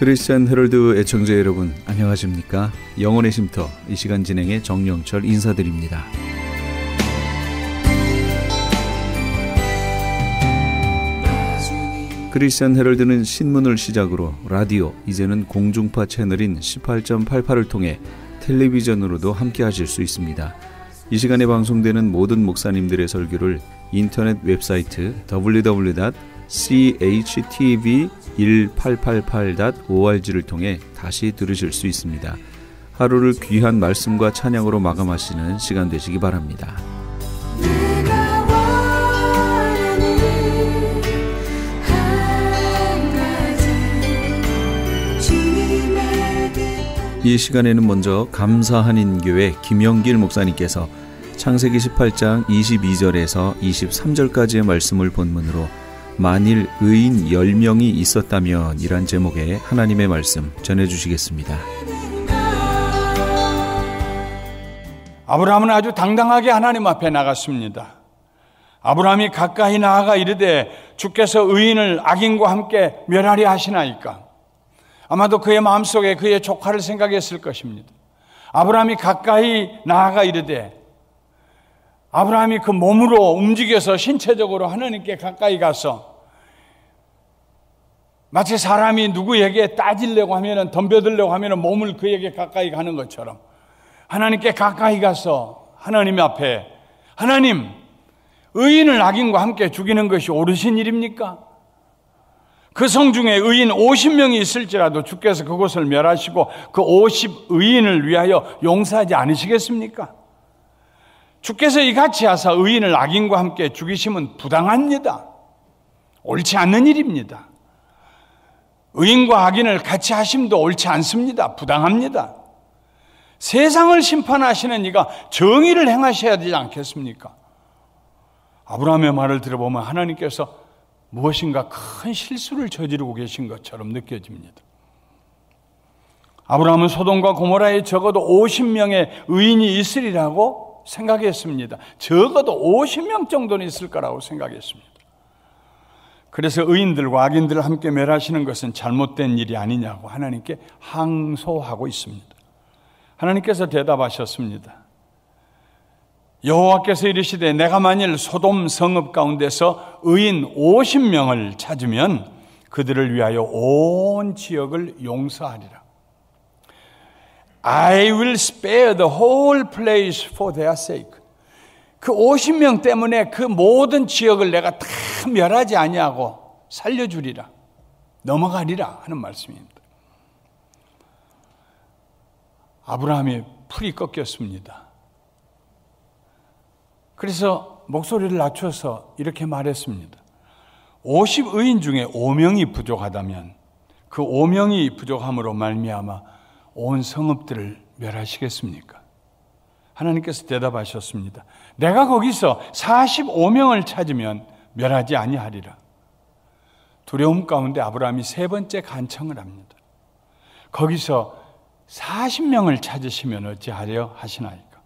크리스천 헤럴드 애청자 여러분, 안녕하십니까? 영혼의 쉼터, 이 시간 진행의 정영철 인사드립니다. 크리스천 헤럴드는 신문을 시작으로 라디오, 이제는 공중파 채널인 18.88을 통해 텔레비전으로도 함께 하실 수 있습니다. 이 시간에 방송되는 모든 목사님들의 설교를 인터넷 웹사이트 www.chtv1888.org를 통해 다시 들으실 수 있습니다. 하루를 귀한 말씀과 찬양으로 마감하시는 시간 되시기 바랍니다. 이 시간에는 먼저 감사한인교회 김영길 목사님께서 창세기 18장 22절에서 23절까지의 말씀을 본문으로 만일 의인 10명이 있었다면 이란 제목의 하나님의 말씀 전해주시겠습니다. 아브라함은 아주 당당하게 하나님 앞에 나갔습니다. 아브라함이 가까이 나아가 이르되 주께서 의인을 악인과 함께 멸하리 하시나이까. 아마도 그의 마음속에 그의 조카를 생각했을 것입니다. 아브라함이 가까이 나아가 이르되, 아브라함이 그 몸으로 움직여서 신체적으로 하나님께 가까이 가서 마치 사람이 누구에게 따지려고 하면, 덤벼들려고 하면 몸을 그에게 가까이 가는 것처럼 하나님께 가까이 가서 하나님 앞에, 하나님, 의인을 악인과 함께 죽이는 것이 옳으신 일입니까? 그 성 중에 의인 50명이 있을지라도 주께서 그곳을 멸하시고 그 50의인을 위하여 용서하지 않으시겠습니까? 주께서 이같이 하사 의인을 악인과 함께 죽이시면 부당합니다. 옳지 않는 일입니다. 의인과 악인을 같이 하심도 옳지 않습니다. 부당합니다. 세상을 심판하시는 이가 정의를 행하셔야 되지 않겠습니까? 아브라함의 말을 들어보면 하나님께서 무엇인가 큰 실수를 저지르고 계신 것처럼 느껴집니다. 아브라함은 소돔과 고모라에 적어도 50명의 의인이 있으리라고 생각했습니다. 적어도 50명 정도는 있을 거라고 생각했습니다. 그래서 의인들과 악인들을 함께 멸하시는 것은 잘못된 일이 아니냐고 하나님께 항소하고 있습니다. 하나님께서 대답하셨습니다. 여호와께서 이르시되 내가 만일 소돔 성읍 가운데서 의인 50명을 찾으면 그들을 위하여 온 지역을 용서하리라. I will spare the whole place for their sake. 그 50명 때문에 그 모든 지역을 내가 다 멸하지 아니하고 살려주리라, 넘어가리라 하는 말씀입니다. 아브라함이 풀이 꺾였습니다. 그래서 목소리를 낮춰서 이렇게 말했습니다. 50의인 중에 5명이 부족하다면 그 5명이 부족함으로 말미암아 온 성읍들을 멸하시겠습니까? 하나님께서 대답하셨습니다. 내가 거기서 45명을 찾으면 멸하지 아니하리라. 두려움 가운데 아브라함이 세 번째 간청을 합니다. 거기서 40명을 찾으시면 어찌하려 하시나이까?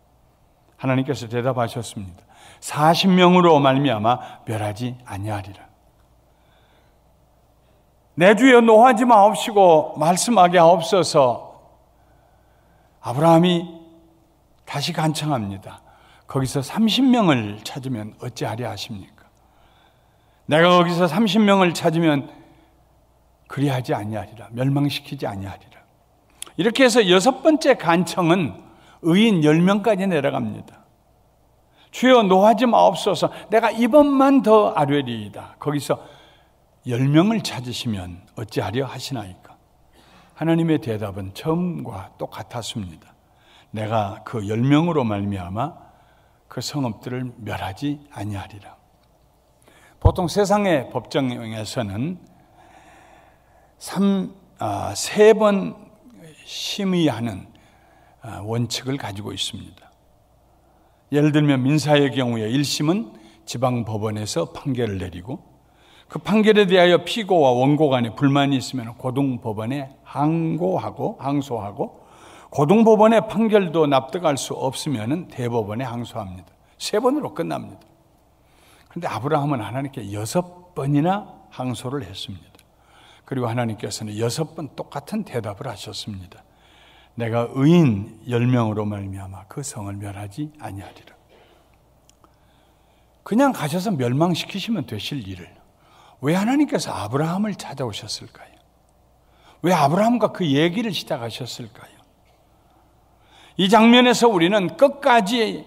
하나님께서 대답하셨습니다. 40명으로 말미암아 멸하지 아니하리라. 내 주여 노하지 마옵시고 말씀하게 하옵소서. 아브라함이 다시 간청합니다. 거기서 30명을 찾으면 어찌하려 하십니까? 내가 거기서 30명을 찾으면 그리하지 아니하리라. 멸망시키지 아니하리라. 이렇게 해서 여섯 번째 간청은 의인 10명까지 내려갑니다. 주여 노하지 마옵소서. 내가 이번만 더 아뢰리이다. 거기서 10명을 찾으시면 어찌하려 하시나이까? 하나님의 대답은 처음과 똑같았습니다. 내가 그 10명으로 말미암아 그 성읍들을 멸하지 아니하리라. 보통 세상의 법정에서는 3번 심의하는 원칙을 가지고 있습니다. 예를 들면 민사의 경우에 1심은 지방법원에서 판결을 내리고 그 판결에 대하여 피고와 원고 간에 불만이 있으면 고등법원에 항소하고 고등법원의 판결도 납득할 수 없으면 대법원에 항소합니다. 3번으로 끝납니다. 그런데 아브라함은 하나님께 6번이나 항소를 했습니다. 그리고 하나님께서는 6번 똑같은 대답을 하셨습니다. 내가 의인 10명으로 말미암아 그 성을 멸하지 아니하리라. 그냥 가셔서 멸망시키시면 되실 일을 왜 하나님께서 아브라함을 찾아오셨을까요? 왜 아브라함과 그 얘기를 시작하셨을까요? 이 장면에서 우리는 끝까지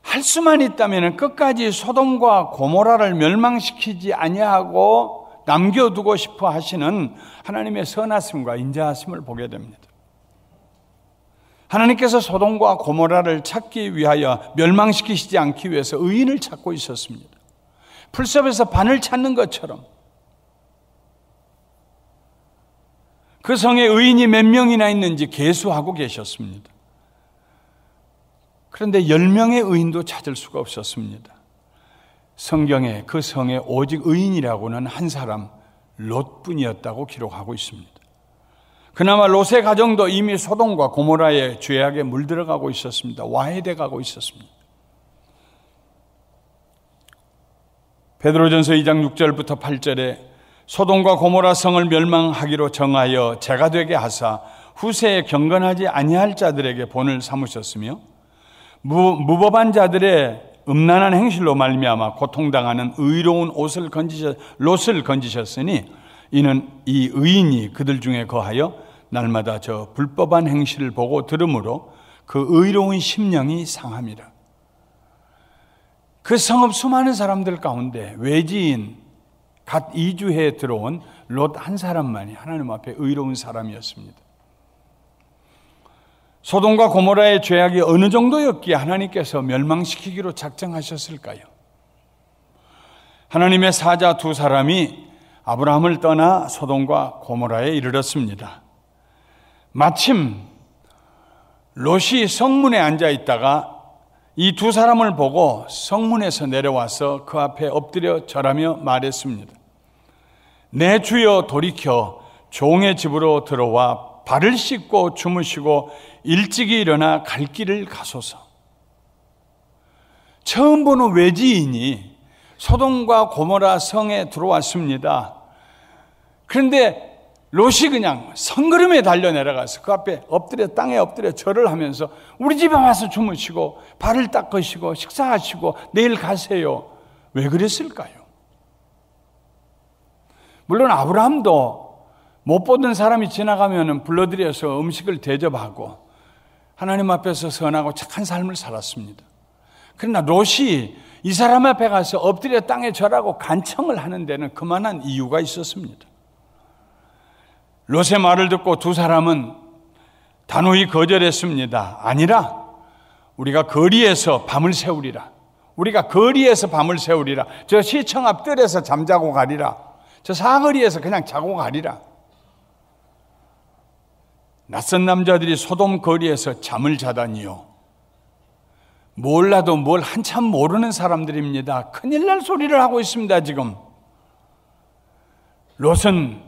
할 수만 있다면 끝까지 소돔과 고모라를 멸망시키지 아니하고 남겨두고 싶어 하시는 하나님의 선하심과 인자하심을 보게 됩니다. 하나님께서 소돔과 고모라를 찾기 위하여 멸망시키시지 않기 위해서 의인을 찾고 있었습니다. 풀섭에서 반을 찾는 것처럼 그 성에 의인이 몇 명이나 있는지 계수하고 계셨습니다. 그런데 10명의 의인도 찾을 수가 없었습니다. 성경에 그 성에 오직 의인이라고는 한 사람 롯뿐이었다고 기록하고 있습니다. 그나마 롯의 가정도 이미 소돔과 고모라의 죄악에 물들어가고 있었습니다. 와해돼가고 있었습니다. 베드로전서 2장 6절부터 8절에 소돔과 고모라 성을 멸망하기로 정하여 재가 되게 하사 후세에 경건하지 아니할 자들에게 본을 삼으셨으며 무법한 자들의 음란한 행실로 말미암아 고통당하는 의로운 롯을 건지셨으니 이는 이 의인이 그들 중에 거하여 날마다 저 불법한 행실을 보고 들으므로 그 의로운 심령이 상함이라. 그 성읍 수많은 사람들 가운데 외지인 갓 이주해 들어온 롯 한 사람만이 하나님 앞에 의로운 사람이었습니다. 소돔과 고모라의 죄악이 어느 정도였기에 하나님께서 멸망시키기로 작정하셨을까요? 하나님의 사자 두 사람이 아브라함을 떠나 소돔과 고모라에 이르렀습니다. 마침 롯이 성문에 앉아 있다가 이 두 사람을 보고 성문에서 내려와서 그 앞에 엎드려 절하며 말했습니다. 내 주여 돌이켜 종의 집으로 들어와 발을 씻고 주무시고 일찍이 일어나 갈 길을 가소서. 처음 보는 외지인이 소돔과 고모라 성에 들어왔습니다. 그런데 롯이 그냥 성걸음에 달려 내려가서 그 앞에 땅에 엎드려 절을 하면서 우리 집에 와서 주무시고 발을 닦으시고 식사하시고 내일 가세요. 왜 그랬을까요? 물론 아브라함도 못 보던 사람이 지나가면 불러들여서 음식을 대접하고 하나님 앞에서 선하고 착한 삶을 살았습니다. 그러나 롯이 이 사람 앞에 가서 엎드려 땅에 절하고 간청을 하는 데는 그만한 이유가 있었습니다. 롯의 말을 듣고 두 사람은 단호히 거절했습니다. 아니라 우리가 거리에서 밤을 새우리라. 우리가 거리에서 밤을 새우리라. 저 시청 앞 뜰에서 잠자고 가리라. 저 사거리에서 그냥 자고 가리라. 낯선 남자들이 소돔 거리에서 잠을 자다니요. 몰라도 뭘 한참 모르는 사람들입니다. 큰일 날 소리를 하고 있습니다. 지금 롯은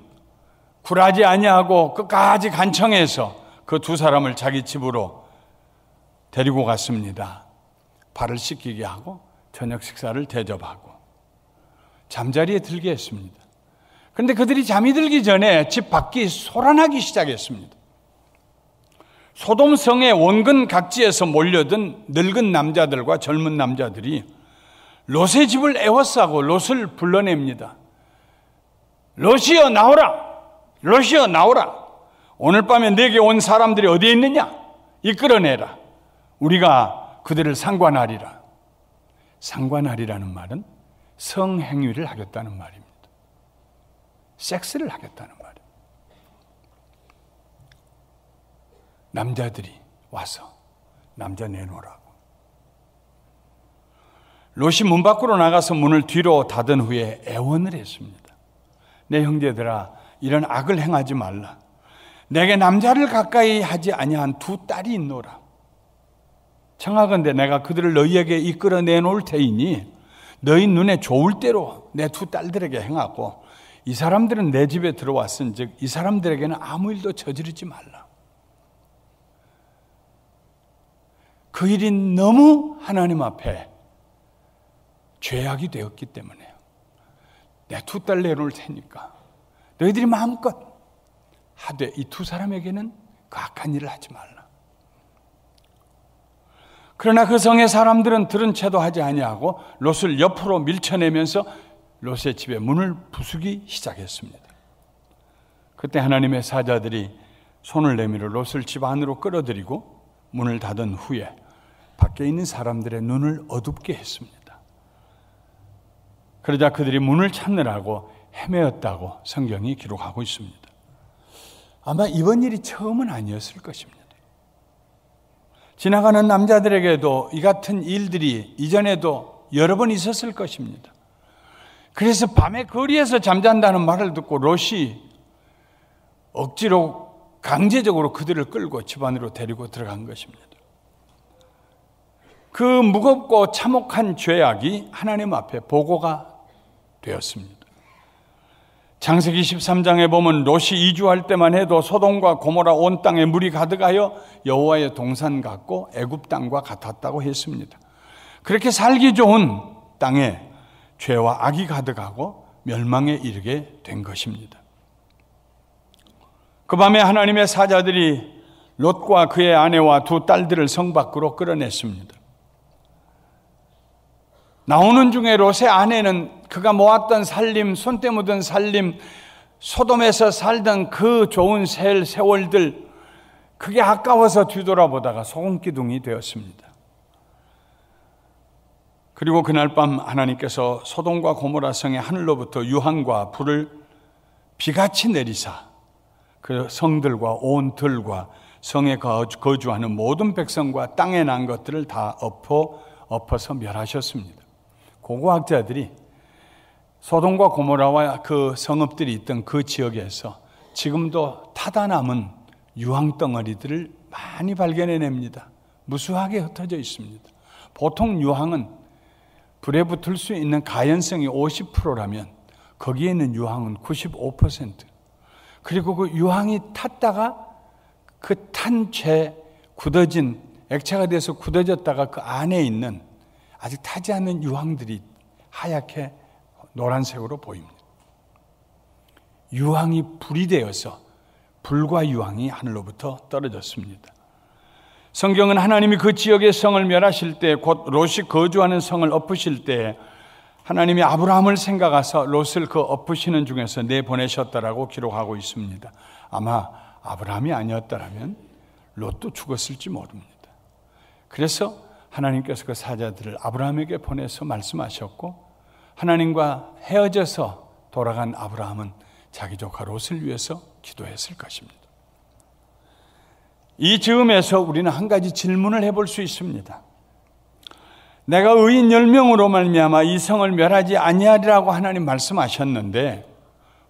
굴하지 아니하고 끝까지 간청해서 그 두 사람을 자기 집으로 데리고 갔습니다. 발을 씻기게 하고 저녁 식사를 대접하고 잠자리에 들게 했습니다. 그런데 그들이 잠이 들기 전에 집 밖이 소란하기 시작했습니다. 소돔 성의 원근 각지에서 몰려든 늙은 남자들과 젊은 남자들이 롯의 집을 에워싸고 롯을 불러냅니다. 롯이여 나오라! 롯이여 나오라! 오늘 밤에 내게 온 사람들이 어디에 있느냐? 이끌어내라. 우리가 그들을 상관하리라. 상관하리라는 말은 성행위를 하겠다는 말입니다. 섹스를 하겠다는 말입니다. 남자들이 와서 남자 내놓으라고. 롯이 문 밖으로 나가서 문을 뒤로 닫은 후에 애원을 했습니다. 내 형제들아, 이런 악을 행하지 말라. 내게 남자를 가까이 하지 아니한 두 딸이 있노라. 청하건대 내가 그들을 너희에게 이끌어 내놓을 테이니 너희 눈에 좋을 대로 내 두 딸들에게 행하고 이 사람들은 내 집에 들어왔은즉 이 사람들에게는 아무 일도 저지르지 말라. 그 일이 너무 하나님 앞에 죄악이 되었기 때문에 내 두 딸 내놓을 테니까 너희들이 마음껏 하되 이 두 사람에게는 그 악한 일을 하지 말라. 그러나 그 성의 사람들은 들은 채도 하지 아니하고 롯을 옆으로 밀쳐내면서 롯의 집에 문을 부수기 시작했습니다. 그때 하나님의 사자들이 손을 내밀어 롯을 집 안으로 끌어들이고 문을 닫은 후에 밖에 있는 사람들의 눈을 어둡게 했습니다. 그러자 그들이 문을 찾느라고 헤매었다고 성경이 기록하고 있습니다. 아마 이번 일이 처음은 아니었을 것입니다. 지나가는 남자들에게도 이 같은 일들이 이전에도 여러 번 있었을 것입니다. 그래서 밤에 거리에서 잠잔다는 말을 듣고 롯이 억지로 강제적으로 그들을 끌고 집 안으로 데리고 들어간 것입니다. 그 무겁고 참혹한 죄악이 하나님 앞에 보고가 되었습니다. 창세기 13장에 보면 롯이 이주할 때만 해도 소돔과 고모라 온 땅에 물이 가득하여 여호와의 동산 같고 애굽 땅과 같았다고 했습니다. 그렇게 살기 좋은 땅에 죄와 악이 가득하고 멸망에 이르게 된 것입니다. 그 밤에 하나님의 사자들이 롯과 그의 아내와 두 딸들을 성 밖으로 끌어냈습니다. 나오는 중에 롯의 아내는 그가 모았던 살림, 손때 묻은 살림, 소돔에서 살던 그 좋은 세월들, 그게 아까워서 뒤돌아보다가 소금기둥이 되었습니다. 그리고 그날 밤 하나님께서 소돔과 고모라 성의 하늘로부터 유황과 불을 비같이 내리사 그 성들과 온 들과 성에 거주하는 모든 백성과 땅에 난 것들을 다 엎어서 멸하셨습니다. 고고학자들이 소돔과 고모라와 그 성읍들이 있던 그 지역에서 지금도 타다 남은 유황덩어리들을 많이 발견해냅니다. 무수하게 흩어져 있습니다. 보통 유황은 불에 붙을 수 있는 가연성이 50%라면 거기에 있는 유황은 95%. 그리고 그 유황이 탔다가 그 탄 채 굳어진 액체가 돼서 굳어졌다가 그 안에 있는 아직 타지 않은 유황들이 하얗게 노란색으로 보입니다. 유황이 불이 되어서 불과 유황이 하늘로부터 떨어졌습니다. 성경은 하나님이 그 지역의 성을 멸하실 때, 곧 롯이 거주하는 성을 엎으실 때 하나님이 아브라함을 생각하사 롯을 그 엎으시는 중에서 내보내셨다라고 기록하고 있습니다. 아마 아브라함이 아니었다라면 롯도 죽었을지 모릅니다. 그래서 하나님께서 그 사자들을 아브라함에게 보내서 말씀하셨고, 하나님과 헤어져서 돌아간 아브라함은 자기 조카 롯을 위해서 기도했을 것입니다. 이 즈음에서 우리는 한 가지 질문을 해볼 수 있습니다. 내가 의인 10명으로 말미암아 이 성을 멸하지 아니하리라고 하나님 말씀하셨는데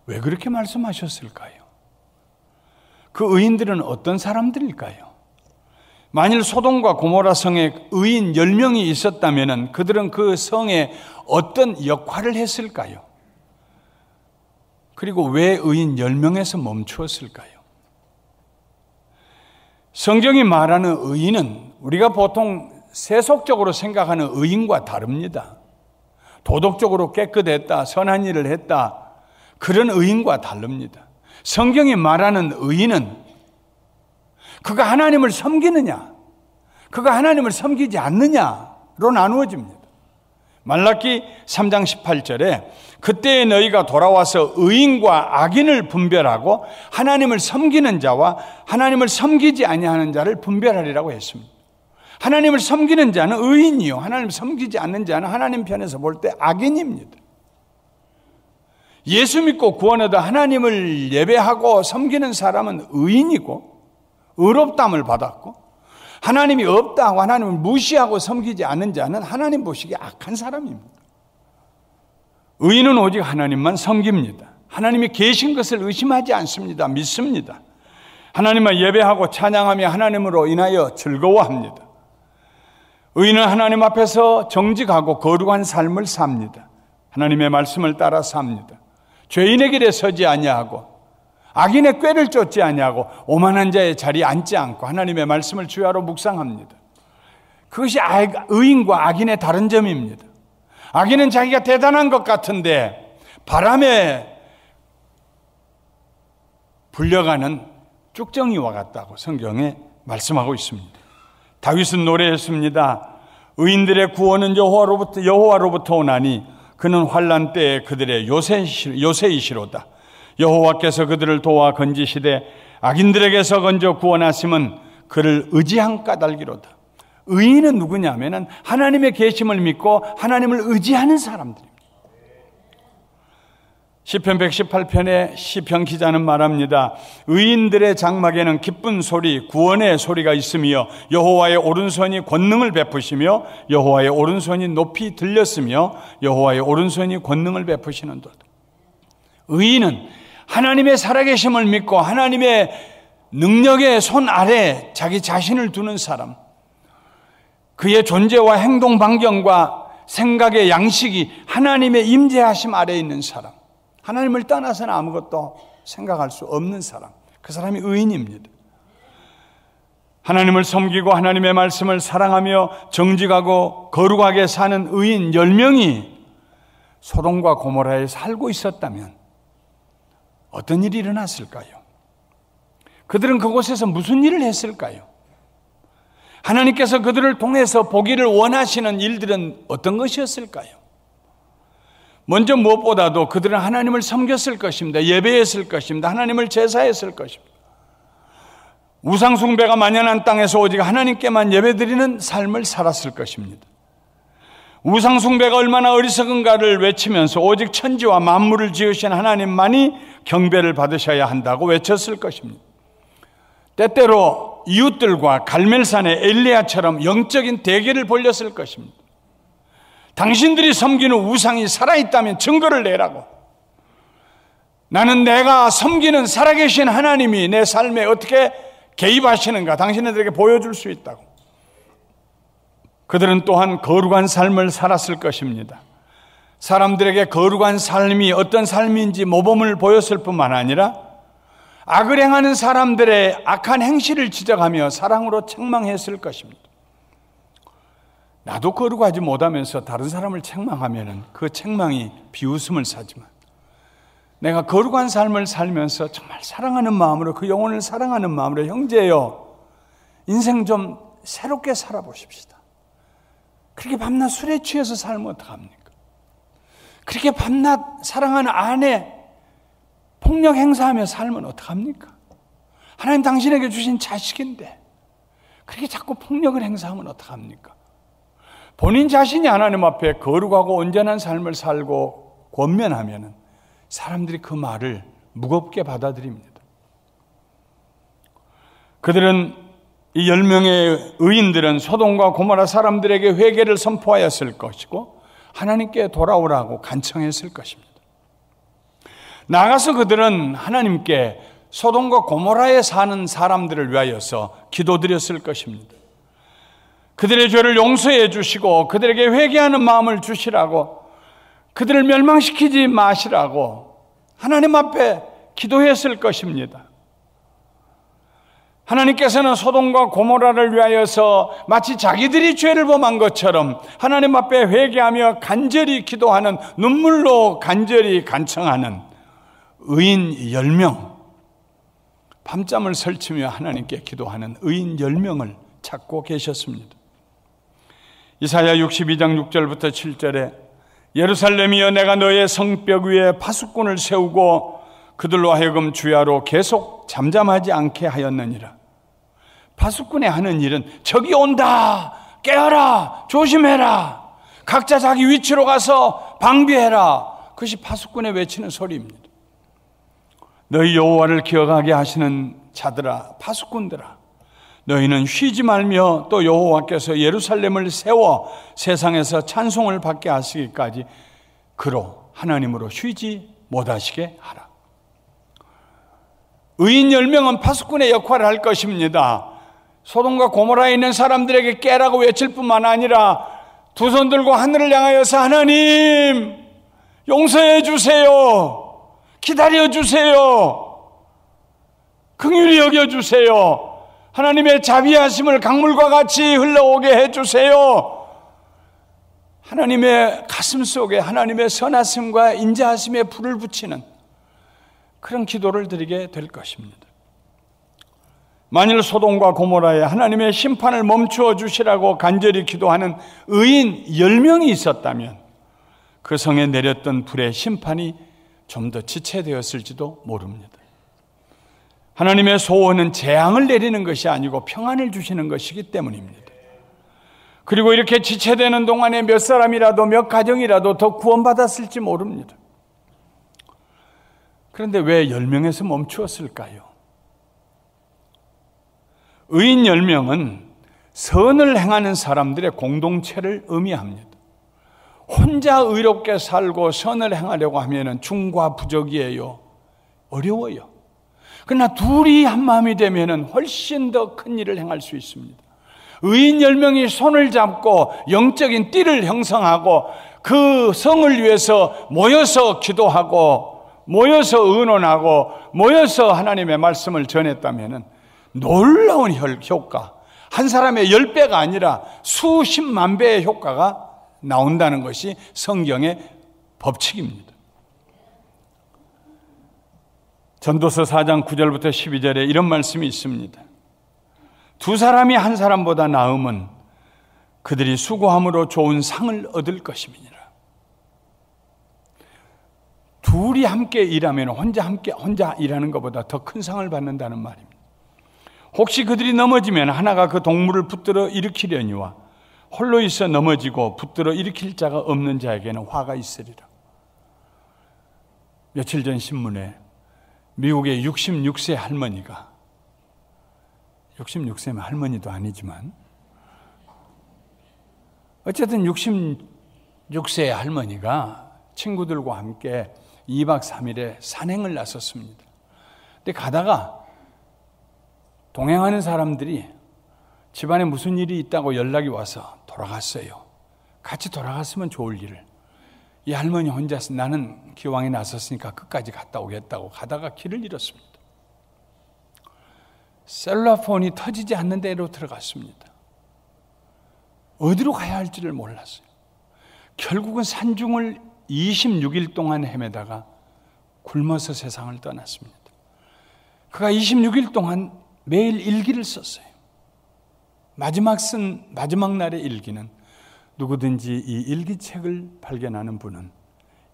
왜 그렇게 말씀하셨을까요? 그 의인들은 어떤 사람들일까요? 만일 소돔과 고모라 성에 의인 10명이 있었다면 그들은 그 성에 어떤 역할을 했을까요? 그리고 왜 의인 10명에서 멈추었을까요? 성경이 말하는 의인은 우리가 보통 세속적으로 생각하는 의인과 다릅니다. 도덕적으로 깨끗했다, 선한 일을 했다, 그런 의인과 다릅니다. 성경이 말하는 의인은 그가 하나님을 섬기느냐, 그가 하나님을 섬기지 않느냐로 나누어집니다. 말라기 3장 18절에 그때에 너희가 돌아와서 의인과 악인을 분별하고 하나님을 섬기는 자와 하나님을 섬기지 아니하는 자를 분별하리라고 했습니다. 하나님을 섬기는 자는 의인이요, 하나님을 섬기지 않는 자는 하나님 편에서 볼 때 악인입니다. 예수 믿고 구원 얻어 하나님을 예배하고 섬기는 사람은 의인이고 의롭다함을 받았고, 하나님이 없다고 하나님을 무시하고 섬기지 않는 자는 하나님 보시기에 악한 사람입니다. 의인은 오직 하나님만 섬깁니다. 하나님이 계신 것을 의심하지 않습니다. 믿습니다. 하나님만 예배하고 찬양하며 하나님으로 인하여 즐거워합니다. 의인은 하나님 앞에서 정직하고 거룩한 삶을 삽니다. 하나님의 말씀을 따라 삽니다. 죄인의 길에 서지 아니하고 악인의 꾀를 쫓지 아니하고 오만한 자의 자리에 앉지 않고 하나님의 말씀을 주야로 묵상합니다. 그것이 의인과 악인의 다른 점입니다. 악인은 자기가 대단한 것 같은데 바람에 불려가는 쭉정이와 같다고 성경에 말씀하고 있습니다. 다윗은 노래했습니다. 의인들의 구원은 여호와로부터 오나니 그는 환난 때에 그들의 요새이시로다. 여호와께서 그들을 도와 건지시되 악인들에게서 건져 구원하심은 그를 의지한 까닭이로다. 의인은 누구냐면은 하나님의 계심을 믿고 하나님을 의지하는 사람들입니다. 시편 118편에 시편 기자는 말합니다. 의인들의 장막에는 기쁜 소리, 구원의 소리가 있으며 여호와의 오른손이 권능을 베푸시며 여호와의 오른손이 높이 들렸으며 여호와의 오른손이 권능을 베푸시는도다. 의인은 하나님의 살아계심을 믿고 하나님의 능력의 손 아래 자기 자신을 두는 사람, 그의 존재와 행동 반경과 생각의 양식이 하나님의 임재하심 아래에 있는 사람, 하나님을 떠나서는 아무것도 생각할 수 없는 사람, 그 사람이 의인입니다. 하나님을 섬기고 하나님의 말씀을 사랑하며 정직하고 거룩하게 사는 의인 10명이 소돔과 고모라에 살고 있었다면 어떤 일이 일어났을까요? 그들은 그곳에서 무슨 일을 했을까요? 하나님께서 그들을 통해서 보기를 원하시는 일들은 어떤 것이었을까요? 먼저 무엇보다도 그들은 하나님을 섬겼을 것입니다. 예배했을 것입니다. 하나님을 제사했을 것입니다. 우상숭배가 만연한 땅에서 오직 하나님께만 예배드리는 삶을 살았을 것입니다. 우상숭배가 얼마나 어리석은가를 외치면서 오직 천지와 만물을 지으신 하나님만이 경배를 받으셔야 한다고 외쳤을 것입니다. 때때로 이웃들과 갈멜산의 엘리야처럼 영적인 대결을 벌였을 것입니다. 당신들이 섬기는 우상이 살아있다면 증거를 내라고. 나는 내가 섬기는 살아계신 하나님이 내 삶에 어떻게 개입하시는가 당신들에게 보여줄 수 있다고. 그들은 또한 거룩한 삶을 살았을 것입니다. 사람들에게 거룩한 삶이 어떤 삶인지 모범을 보였을 뿐만 아니라 악을 행하는 사람들의 악한 행실을 지적하며 사랑으로 책망했을 것입니다. 나도 거룩하지 못하면서 다른 사람을 책망하면 그 책망이 비웃음을 사지만 내가 거룩한 삶을 살면서 정말 사랑하는 마음으로 그 영혼을 사랑하는 마음으로 형제여 인생 좀 새롭게 살아보십시다. 그렇게 밤낮 술에 취해서 살면 어떡합니까? 그렇게 밤낮 사랑하는 아내 폭력 행사하며 살면 어떡합니까? 하나님 당신에게 주신 자식인데 그렇게 자꾸 폭력을 행사하면 어떡합니까? 본인 자신이 하나님 앞에 거룩하고 온전한 삶을 살고 권면하면 사람들이 그 말을 무겁게 받아들입니다. 그들은 이 10명의 의인들은 소돔과 고모라 사람들에게 회개를 선포하였을 것이고 하나님께 돌아오라고 간청했을 것입니다. 나아가서 그들은 하나님께 소돔과 고모라에 사는 사람들을 위하여서 기도드렸을 것입니다. 그들의 죄를 용서해 주시고 그들에게 회개하는 마음을 주시라고, 그들을 멸망시키지 마시라고 하나님 앞에 기도했을 것입니다. 하나님께서는 소돔과 고모라를 위하여서 마치 자기들이 죄를 범한 것처럼 하나님 앞에 회개하며 간절히 기도하는, 눈물로 간절히 간청하는 의인 10명, 밤잠을 설치며 하나님께 기도하는 의인 10명을 찾고 계셨습니다. 이사야 62장 6절부터 7절에 예루살렘이여 내가 너의 성벽 위에 파수꾼을 세우고 그들로 하여금 주야로 계속 잠잠하지 않게 하였느니라. 파수꾼이 하는 일은 적이 온다, 깨어라, 조심해라, 각자 자기 위치로 가서 방비해라, 그것이 파수꾼의 외치는 소리입니다. 너희 여호와를 기억하게 하시는 자들아, 파수꾼들아, 너희는 쉬지 말며 또 여호와께서 예루살렘을 세워 세상에서 찬송을 받게 하시기까지 그로 하나님으로 쉬지 못하시게 하라. 의인 10명은 파수꾼의 역할을 할 것입니다. 소돔과 고모라에 있는 사람들에게 깨라고 외칠 뿐만 아니라 두 손 들고 하늘을 향하여서 하나님 용서해 주세요, 기다려 주세요, 긍휼히 여겨 주세요, 하나님의 자비하심을 강물과 같이 흘러오게 해주세요. 하나님의 가슴 속에 하나님의 선하심과 인자하심의 불을 붙이는 그런 기도를 드리게 될 것입니다. 만일 소돔과 고모라에 하나님의 심판을 멈추어 주시라고 간절히 기도하는 의인 10명이 있었다면 그 성에 내렸던 불의 심판이 좀 더 지체되었을지도 모릅니다. 하나님의 소원은 재앙을 내리는 것이 아니고 평안을 주시는 것이기 때문입니다. 그리고 이렇게 지체되는 동안에 몇 사람이라도 몇 가정이라도 더 구원받았을지 모릅니다. 그런데 왜 10명에서 멈추었을까요? 의인 10명은 선을 행하는 사람들의 공동체를 의미합니다. 혼자 의롭게 살고 선을 행하려고 하면 중과 부족이에요. 어려워요. 그러나 둘이 한 마음이 되면 훨씬 더 큰 일을 행할 수 있습니다. 의인 10명이 손을 잡고 영적인 띠를 형성하고 그 성을 위해서 모여서 기도하고 모여서 의논하고 모여서 하나님의 말씀을 전했다면 놀라운 효과, 한 사람의 10배가 아니라 수십만 배의 효과가 나온다는 것이 성경의 법칙입니다. 전도서 4장 9절부터 12절에 이런 말씀이 있습니다. 두 사람이 한 사람보다 나음은 그들이 수고함으로 좋은 상을 얻을 것임이니라. 둘이 함께 일하면 혼자 일하는 것보다 더 큰 상을 받는다는 말입니다. 혹시 그들이 넘어지면 하나가 그 동물을 붙들어 일으키려니와 홀로 있어 넘어지고 붙들어 일으킬 자가 없는 자에게는 화가 있으리라. 며칠 전 신문에 미국의 66세 할머니가, 66세면 할머니도 아니지만 어쨌든 66세의 할머니가 친구들과 함께 2박 3일에 산행을 나섰습니다. 근데 가다가 동행하는 사람들이 집안에 무슨 일이 있다고 연락이 와서 돌아갔어요. 같이 돌아갔으면 좋을 일을. 이 할머니 혼자서 나는 기왕에 나섰으니까 끝까지 갔다 오겠다고 가다가 길을 잃었습니다. 셀룰라폰이 터지지 않는 데로 들어갔습니다. 어디로 가야 할지를 몰랐어요. 결국은 산중을 26일 동안 헤매다가 굶어서 세상을 떠났습니다. 그가 26일 동안 매일 일기를 썼어요. 마지막 날의 일기는 누구든지 이 일기책을 발견하는 분은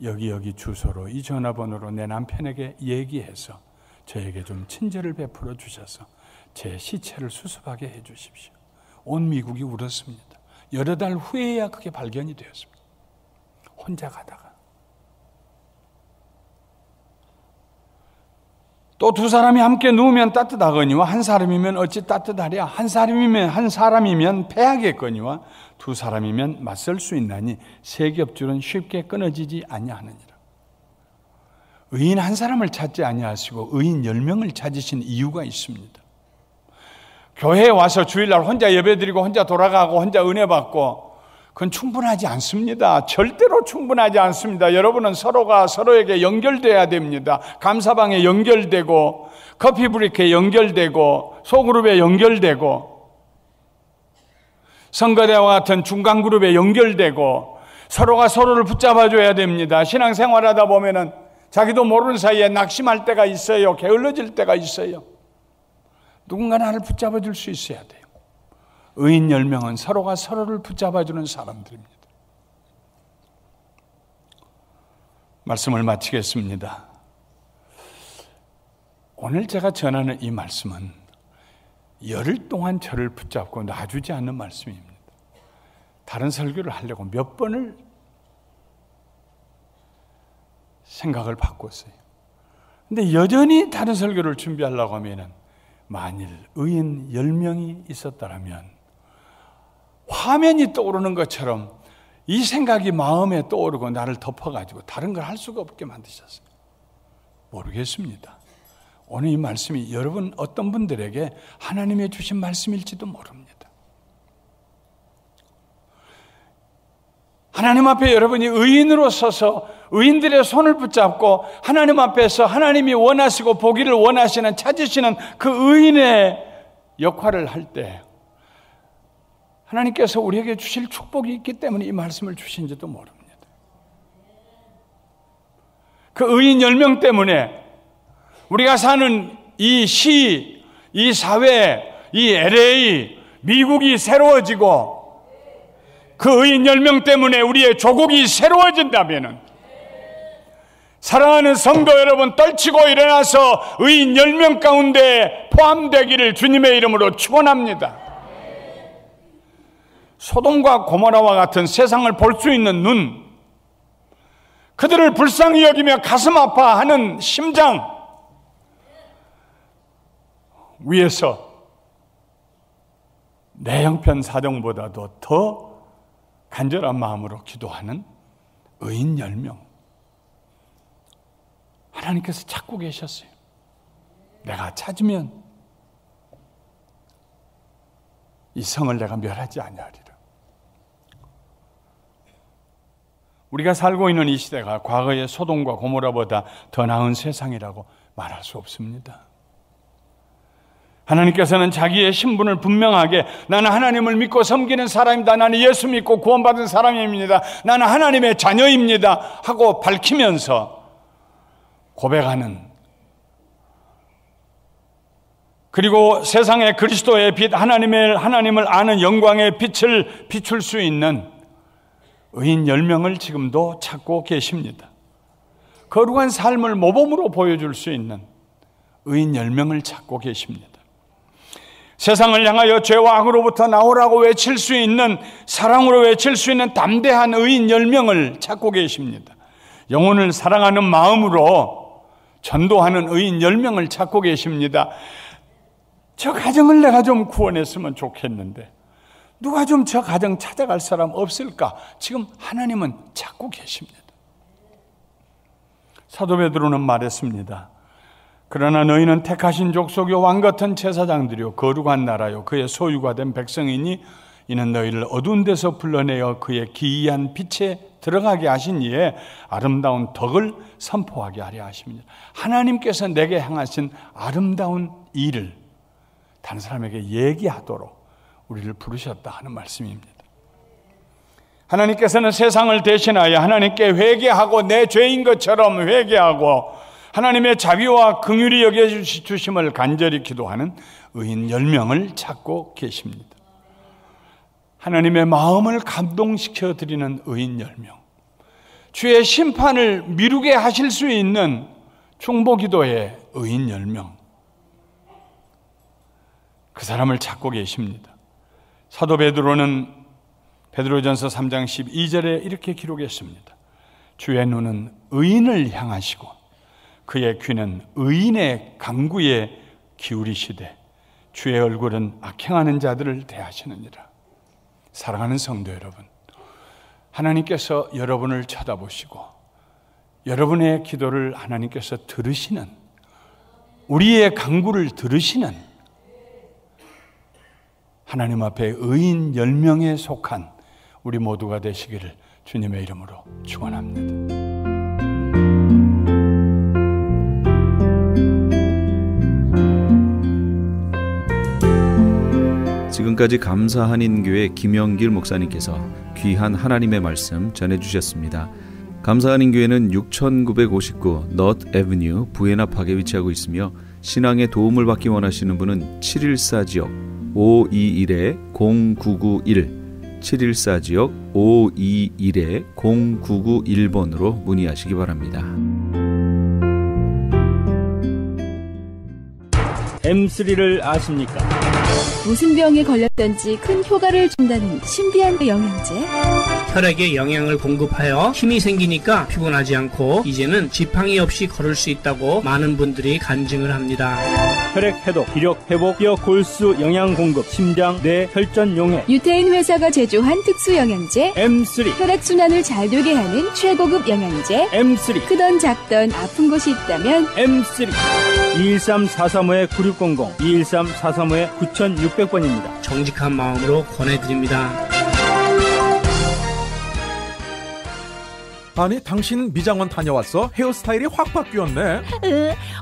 여기 주소로 이 전화번호로 내 남편에게 얘기해서 저에게 좀 친절을 베풀어 주셔서 제 시체를 수습하게 해 주십시오. 온 미국이 울었습니다. 여러 달 후에야 그게 발견이 되었습니다. 혼자 가다가. 또 두 사람이 함께 누우면 따뜻하거니와 한 사람이면 어찌 따뜻하랴. 한 사람이면 패하겠거니와 두 사람이면 맞설 수 있나니 세 겹줄은 쉽게 끊어지지 아니하느니라. 의인 한 사람을 찾지 아니하시고 의인 10명을 찾으신 이유가 있습니다. 교회에 와서 주일날 혼자 예배드리고 혼자 돌아가고 혼자 은혜 받고 그건 충분하지 않습니다. 절대로 충분하지 않습니다. 여러분은 서로가 서로에게 연결돼야 됩니다. 감사방에 연결되고 커피 브레이크에 연결되고 소그룹에 연결되고 선거대와 같은 중간그룹에 연결되고 서로가 서로를 붙잡아줘야 됩니다. 신앙생활하다 보면은 자기도 모르는 사이에 낙심할 때가 있어요. 게을러질 때가 있어요. 누군가 나를 붙잡아줄 수 있어야 돼요. 의인 10명은 서로가 서로를 붙잡아주는 사람들입니다. 말씀을 마치겠습니다. 오늘 제가 전하는 이 말씀은 열흘 동안 저를 붙잡고 놔주지 않는 말씀입니다. 다른 설교를 하려고 몇 번을 생각을 바꿨어요. 근데 여전히 다른 설교를 준비하려고 하면 만일 의인 10명이 있었다면 화면이 떠오르는 것처럼 이 생각이 마음에 떠오르고 나를 덮어가지고 다른 걸 할 수가 없게 만드셨어요. 모르겠습니다. 오늘 이 말씀이 여러분 어떤 분들에게 하나님의 주신 말씀일지도 모릅니다. 하나님 앞에 여러분이 의인으로 서서 의인들의 손을 붙잡고 하나님 앞에서 하나님이 원하시고 보기를 원하시는 찾으시는 그 의인의 역할을 할 때 하나님께서 우리에게 주실 축복이 있기 때문에 이 말씀을 주신지도 모릅니다. 그 의인 10명 때문에 우리가 사는 이 시, 이 사회, 이 LA, 미국이 새로워지고 그 의인 10명 때문에 우리의 조국이 새로워진다면 사랑하는 성도 여러분, 떨치고 일어나서 의인 10명 가운데 포함되기를 주님의 이름으로 축원합니다. 소돔과 고모라와 같은 세상을 볼 수 있는 눈, 그들을 불쌍히 여기며 가슴 아파하는 심장 위에서 내 형편 사정보다도 더 간절한 마음으로 기도하는 의인 10명, 하나님께서 찾고 계셨어요. 내가 찾으면 이 성을 내가 멸하지 아니하리라. 우리가 살고 있는 이 시대가 과거의 소돔과 고모라보다 더 나은 세상이라고 말할 수 없습니다. 하나님께서는 자기의 신분을 분명하게, 나는 하나님을 믿고 섬기는 사람입니다, 나는 예수 믿고 구원받은 사람입니다, 나는 하나님의 자녀입니다 하고 밝히면서 고백하는, 그리고 세상에 그리스도의 빛, 하나님을 아는 영광의 빛을 비출 수 있는 의인 10명을 지금도 찾고 계십니다. 거룩한 삶을 모범으로 보여줄 수 있는 의인 10명을 찾고 계십니다. 세상을 향하여 죄와 악으로부터 나오라고 외칠 수 있는, 사랑으로 외칠 수 있는 담대한 의인 10명을 찾고 계십니다. 영혼을 사랑하는 마음으로 전도하는 의인 10명을 찾고 계십니다. 저 가정을 내가 좀 구원했으면 좋겠는데 누가 좀 저 가정 찾아갈 사람 없을까? 지금 하나님은 찾고 계십니다. 사도 베드로는 말했습니다. 그러나 너희는 택하신 족속이요 왕같은 제사장들이요 거룩한 나라요 그의 소유가 된 백성이니 이는 너희를 어두운 데서 불러내어 그의 기이한 빛에 들어가게 하신 이에 아름다운 덕을 선포하게 하려 하십니다. 하나님께서 내게 행하신 아름다운 일을 다른 사람에게 얘기하도록 우리를 부르셨다 하는 말씀입니다. 하나님께서는 세상을 대신하여 하나님께 회개하고 내 죄인 것처럼 회개하고 하나님의 자비와 긍휼히 여겨주심을 간절히 기도하는 의인 10명을 찾고 계십니다. 하나님의 마음을 감동시켜 드리는 의인 10명, 주의 심판을 미루게 하실 수 있는 중보기도의 의인 10명, 그 사람을 찾고 계십니다. 사도 베드로는 베드로전서 3장 12절에 이렇게 기록했습니다. 주의 눈은 의인을 향하시고 그의 귀는 의인의 간구에 기울이시되 주의 얼굴은 악행하는 자들을 대하시느니라. 사랑하는 성도 여러분, 하나님께서 여러분을 쳐다보시고 여러분의 기도를 하나님께서 들으시는, 우리의 간구를 들으시는 하나님 앞에 의인 10명에 속한 우리 모두가 되시기를 주님의 이름으로 축원합니다. 지금까지 감사한인교회 김영길 목사님께서 귀한 하나님의 말씀 전해주셨습니다. 감사한인교회는 6959 너트 애버뉴 부에나 파크에 위치하고 있으며 신앙에 도움을 받기 원하시는 분은 714지역 521-0991 714지역 521-0991번으로 문의하시기 바랍니다. M3를 아십니까? 무슨 병에 걸렸던지 큰 효과를 준다는 신비한 영양제. 혈액에 영양을 공급하여 힘이 생기니까 피곤하지 않고 이제는 지팡이 없이 걸을 수 있다고 많은 분들이 간증을 합니다. 혈액 해독, 기력 회복, 뼈 골수 영양 공급, 심장, 뇌, 혈전 용해. 유태인 회사가 제조한 특수 영양제 M3. 혈액 순환을 잘 되게 하는 최고급 영양제 M3. 크던 작던 아픈 곳이 있다면 M3. 213-435-9600, 213-435-9600번입니다. 정직한 마음으로 권해드립니다. 아니 당신 미장원 다녀왔어? 헤어스타일이 확 바뀌었네.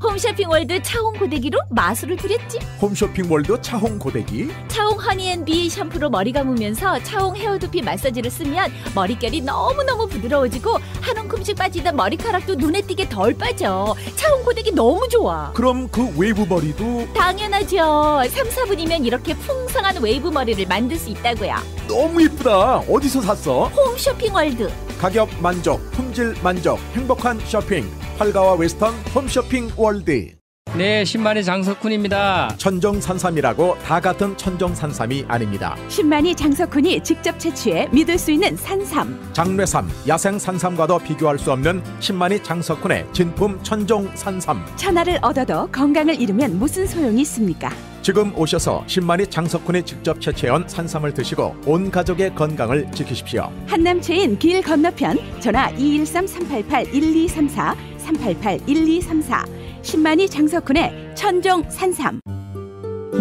홈쇼핑월드 차홍 고데기로 마술을 부렸지. 홈쇼핑월드 차홍 고데기? 차홍 허니앤비 샴푸로 머리 감으면서 차홍 헤어두피 마사지를 쓰면 머릿결이 너무너무 부드러워지고 한 움큼씩 빠지던 머리카락도 눈에 띄게 덜 빠져. 차홍 고데기 너무 좋아. 그럼 그 웨이브 머리도? 당연하죠. 3, 4분이면 이렇게 풍성한 웨이브 머리를 만들 수 있다고요. 너무 이쁘다. 어디서 샀어? 홈쇼핑월드. 가격 만족, 품질 만족, 행복한 쇼핑. 팔가와 웨스턴 홈쇼핑 월드. 네, 신만의 장석훈입니다. 천정산삼이라고 다 같은 천정산삼이 아닙니다. 신만이 장석훈이 직접 채취해 믿을 수 있는 산삼. 장례삼, 야생산삼과도 비교할 수 없는 신만이 장석훈의 진품 천정산삼. 천하를 얻어도 건강을 잃으면 무슨 소용이 있습니까? 지금 오셔서 신만이 장석훈이 직접 채취해온 산삼을 드시고 온 가족의 건강을 지키십시오. 한남체인 길 건너편 전화 213-388-1234 388-1234 신만이 장석훈의 천정 산삼.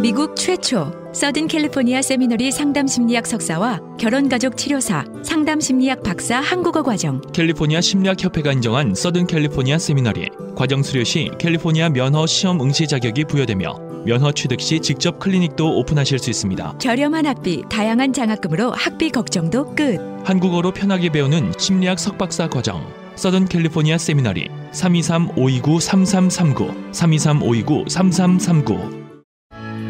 미국 최초 서든 캘리포니아 세미너리 상담심리학 석사와 결혼가족 치료사 상담심리학 박사 한국어 과정. 캘리포니아 심리학협회가 인정한 서든 캘리포니아 세미너리. 과정 수료 시 캘리포니아 면허 시험 응시 자격이 부여되며 면허 취득 시 직접 클리닉도 오픈하실 수 있습니다. 저렴한 학비, 다양한 장학금으로 학비 걱정도 끝. 한국어로 편하게 배우는 심리학 석박사 과정. 서든 캘리포니아 세미너리 323-529-3339 323-529-3339.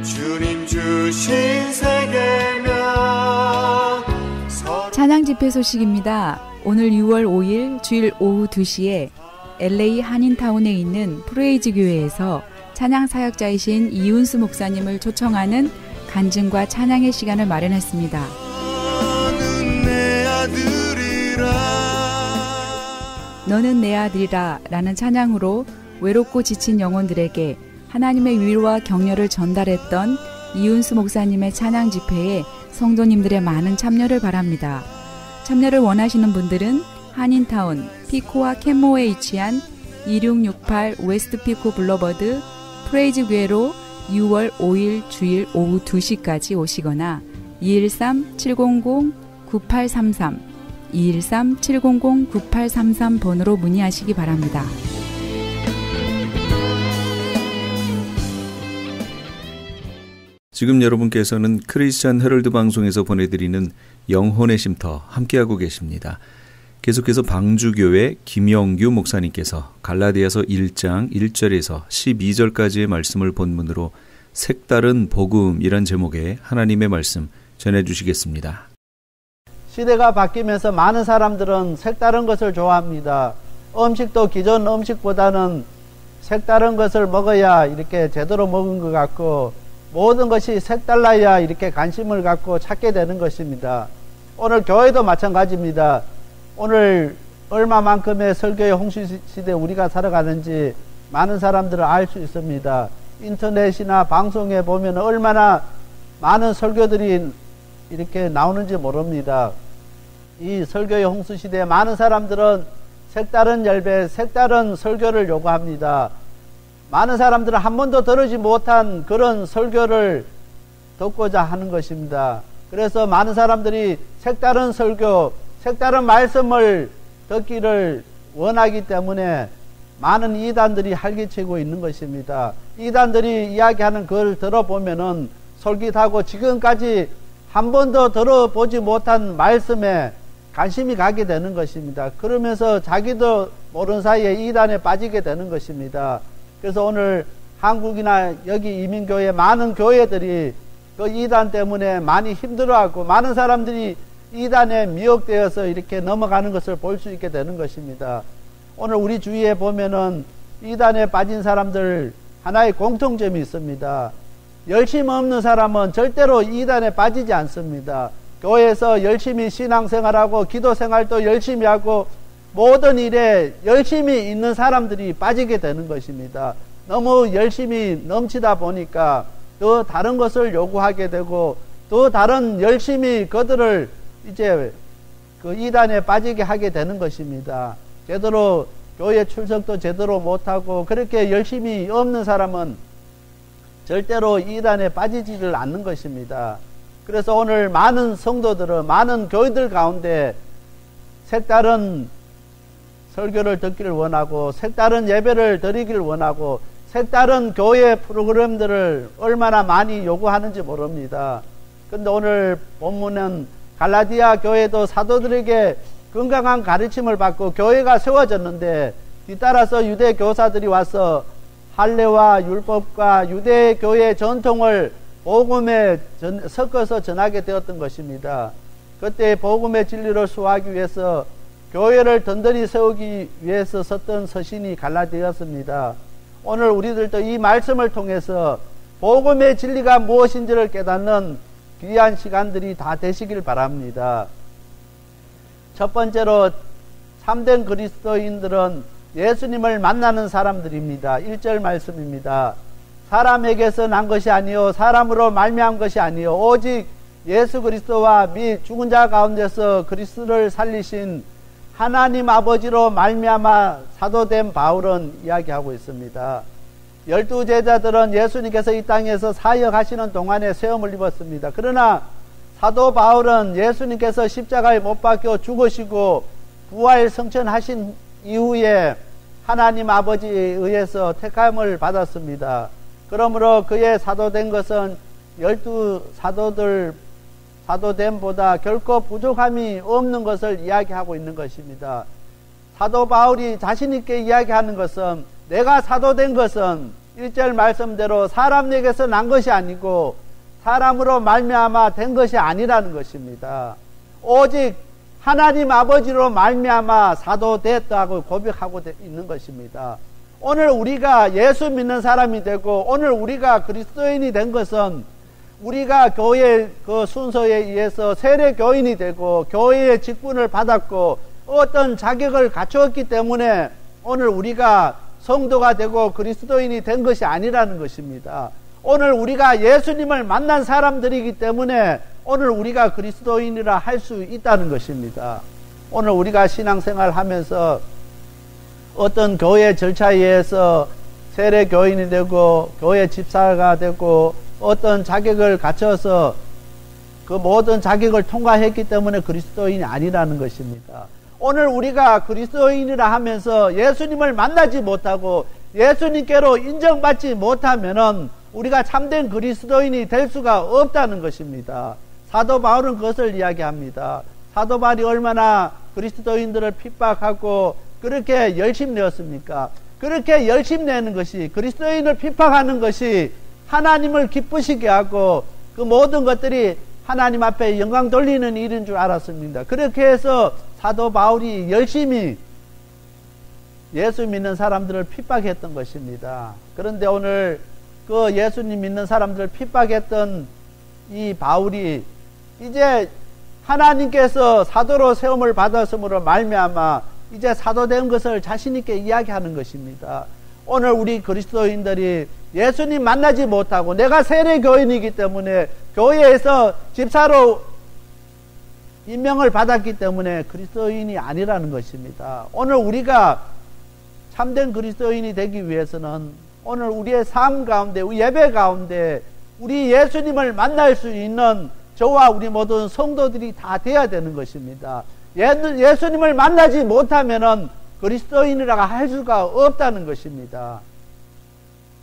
주님 주신 세계명. 찬양 집회 소식입니다. 오늘 6월 5일 주일 오후 2시에 LA 한인타운에 있는 프레이즈 교회에서 찬양 사역자이신 이윤수 목사님을 초청하는 간증과 찬양의 시간을 마련했습니다. 너는 내 아들이라 라는 찬양으로 외롭고 지친 영혼들에게 하나님의 위로와 격려를 전달했던 이윤수 목사님의 찬양 집회에 성도님들의 많은 참여를 바랍니다. 참여를 원하시는 분들은 한인타운 피코와 캔모에 위치한 2668 웨스트 피코 블러버드 프레이즈 교회로 6월 5일 주일 오후 2시까지 오시거나 213-700-9833 213-700-9833번으로 문의하시기 바랍니다. 지금 여러분께서는 크리스찬 헤럴드 방송에서 보내드리는 영혼의 쉼터 함께하고 계십니다. 계속해서 방주교회 김영규 목사님께서 갈라디아서 1장 1절에서 12절까지의 말씀을 본문으로 색다른 복음이란 제목의 하나님의 말씀 전해주시겠습니다. 시대가 바뀌면서 많은 사람들은 색다른 것을 좋아합니다. 음식도 기존 음식보다는 색다른 것을 먹어야 이렇게 제대로 먹은 것 같고 모든 것이 색달라야 이렇게 관심을 갖고 찾게 되는 것입니다. 오늘 교회도 마찬가지입니다. 오늘 얼마만큼의 설교의 홍수시대에 우리가 살아가는지 많은 사람들은 알 수 있습니다. 인터넷이나 방송에 보면 얼마나 많은 설교들이 이렇게 나오는지 모릅니다. 이 설교의 홍수시대에 많은 사람들은 색다른 열배, 색다른 설교를 요구합니다. 많은 사람들은 한 번도 들으지 못한 그런 설교를 듣고자 하는 것입니다. 그래서 많은 사람들이 색다른 설교, 색다른 말씀을 듣기를 원하기 때문에 많은 이단들이 활기치고 있는 것입니다. 이단들이 이야기하는 걸 들어보면은 솔깃하고 지금까지 한 번도 들어보지 못한 말씀에 관심이 가게 되는 것입니다. 그러면서 자기도 모르는 사이에 이단에 빠지게 되는 것입니다. 그래서 오늘 한국이나 여기 이민교회 많은 교회들이 그 이단 때문에 많이 힘들어하고 많은 사람들이 이단에 미혹되어서 이렇게 넘어가는 것을 볼 수 있게 되는 것입니다. 오늘 우리 주위에 보면은 이단에 빠진 사람들 하나의 공통점이 있습니다. 열심 없는 사람은 절대로 이단에 빠지지 않습니다. 교회에서 열심히 신앙생활하고 기도생활도 열심히 하고 모든 일에 열심히 있는 사람들이 빠지게 되는 것입니다. 너무 열심히 넘치다 보니까 또 다른 것을 요구하게 되고 또 다른 열심히 그들을 이제 그 이단에 빠지게 하게 되는 것입니다. 제대로 교회 출석도 제대로 못하고 그렇게 열심히 없는 사람은 절대로 이단에 빠지지를 않는 것입니다. 그래서 오늘 많은 성도들은 많은 교회들 가운데 색다른 설교를 듣기를 원하고 색다른 예배를 드리기를 원하고 색다른 교회 프로그램들을 얼마나 많이 요구하는지 모릅니다. 근데 오늘 본문은 갈라디아 교회도 사도들에게 건강한 가르침을 받고 교회가 세워졌는데 뒤따라서 유대 교사들이 와서 할례와 율법과 유대 교회 전통을 복음에 섞어서 전하게 되었던 것입니다. 그때 복음의 진리를 수호하기 위해서 교회를 든든히 세우기 위해서 썼던 서신이 갈라디아서입니다. 오늘 우리들도 이 말씀을 통해서 복음의 진리가 무엇인지를 깨닫는 귀한 시간들이 다 되시길 바랍니다. 첫 번째로 참된 그리스도인들은 예수님을 만나는 사람들입니다. 1절 말씀입니다. 사람에게서 난 것이 아니요 사람으로 말미암은 것이 아니요 오직 예수 그리스도와 및 죽은 자 가운데서 그리스도를 살리신 하나님 아버지로 말미암아 사도된 바울은 이야기하고 있습니다. 12제자들은 예수님께서 이 땅에서 사역하시는 동안에 세움을 입었습니다. 그러나 사도 바울은 예수님께서 십자가에 못 박혀 죽으시고 부활 성천하신 이후에 하나님 아버지에 의해서 택함을 받았습니다. 그러므로 그의 사도된 것은 12사도들 사도됨보다 결코 부족함이 없는 것을 이야기하고 있는 것입니다. 사도 바울이 자신 있게 이야기하는 것은 내가 사도된 것은 1절 말씀대로 사람에게서 난 것이 아니고 사람으로 말미암아 된 것이 아니라는 것입니다. 오직 하나님 아버지로 말미암아 사도됐다고 고백하고 있는 것입니다. 오늘 우리가 예수 믿는 사람이 되고 오늘 우리가 그리스도인이 된 것은 우리가 교회 그 순서에 의해서 세례 교인이 되고 교회의 직분을 받았고 어떤 자격을 갖추었기 때문에 오늘 우리가 성도가 되고 그리스도인이 된 것이 아니라는 것입니다. 오늘 우리가 예수님을 만난 사람들이기 때문에 오늘 우리가 그리스도인이라 할 수 있다는 것입니다. 오늘 우리가 신앙생활 하면서 어떤 교회 절차에 의해서 세례 교인이 되고 교회 집사가 되고 어떤 자격을 갖춰서 그 모든 자격을 통과했기 때문에 그리스도인이 아니라는 것입니다. 오늘 우리가 그리스도인이라 하면서 예수님을 만나지 못하고 예수님께로 인정받지 못하면은 우리가 참된 그리스도인이 될 수가 없다는 것입니다. 사도 바울은 그것을 이야기합니다. 사도 바울이 얼마나 그리스도인들을 핍박하고 그렇게 열심 내었습니까? 그렇게 열심 내는 것이 그리스도인을 핍박하는 것이 하나님을 기쁘시게 하고 그 모든 것들이 하나님 앞에 영광 돌리는 일인 줄 알았습니다. 그렇게 해서 사도 바울이 열심히 예수 믿는 사람들을 핍박했던 것입니다. 그런데 오늘 그 예수님 믿는 사람들을 핍박했던 이 바울이 이제 하나님께서 사도로 세움을 받았으므로 말미암아 이제 사도된 것을 자신 있게 이야기하는 것입니다. 오늘 우리 그리스도인들이 예수님 만나지 못하고 내가 세례 교인이기 때문에 교회에서 집사로 임명을 받았기 때문에 그리스도인이 아니라는 것입니다. 오늘 우리가 참된 그리스도인이 되기 위해서는 오늘 우리의 삶 가운데 예배 가운데 우리 예수님을 만날 수 있는 저와 우리 모든 성도들이 다 돼야 되는 것입니다. 예수님을 만나지 못하면은 그리스도인이라고 할 수가 없다는 것입니다.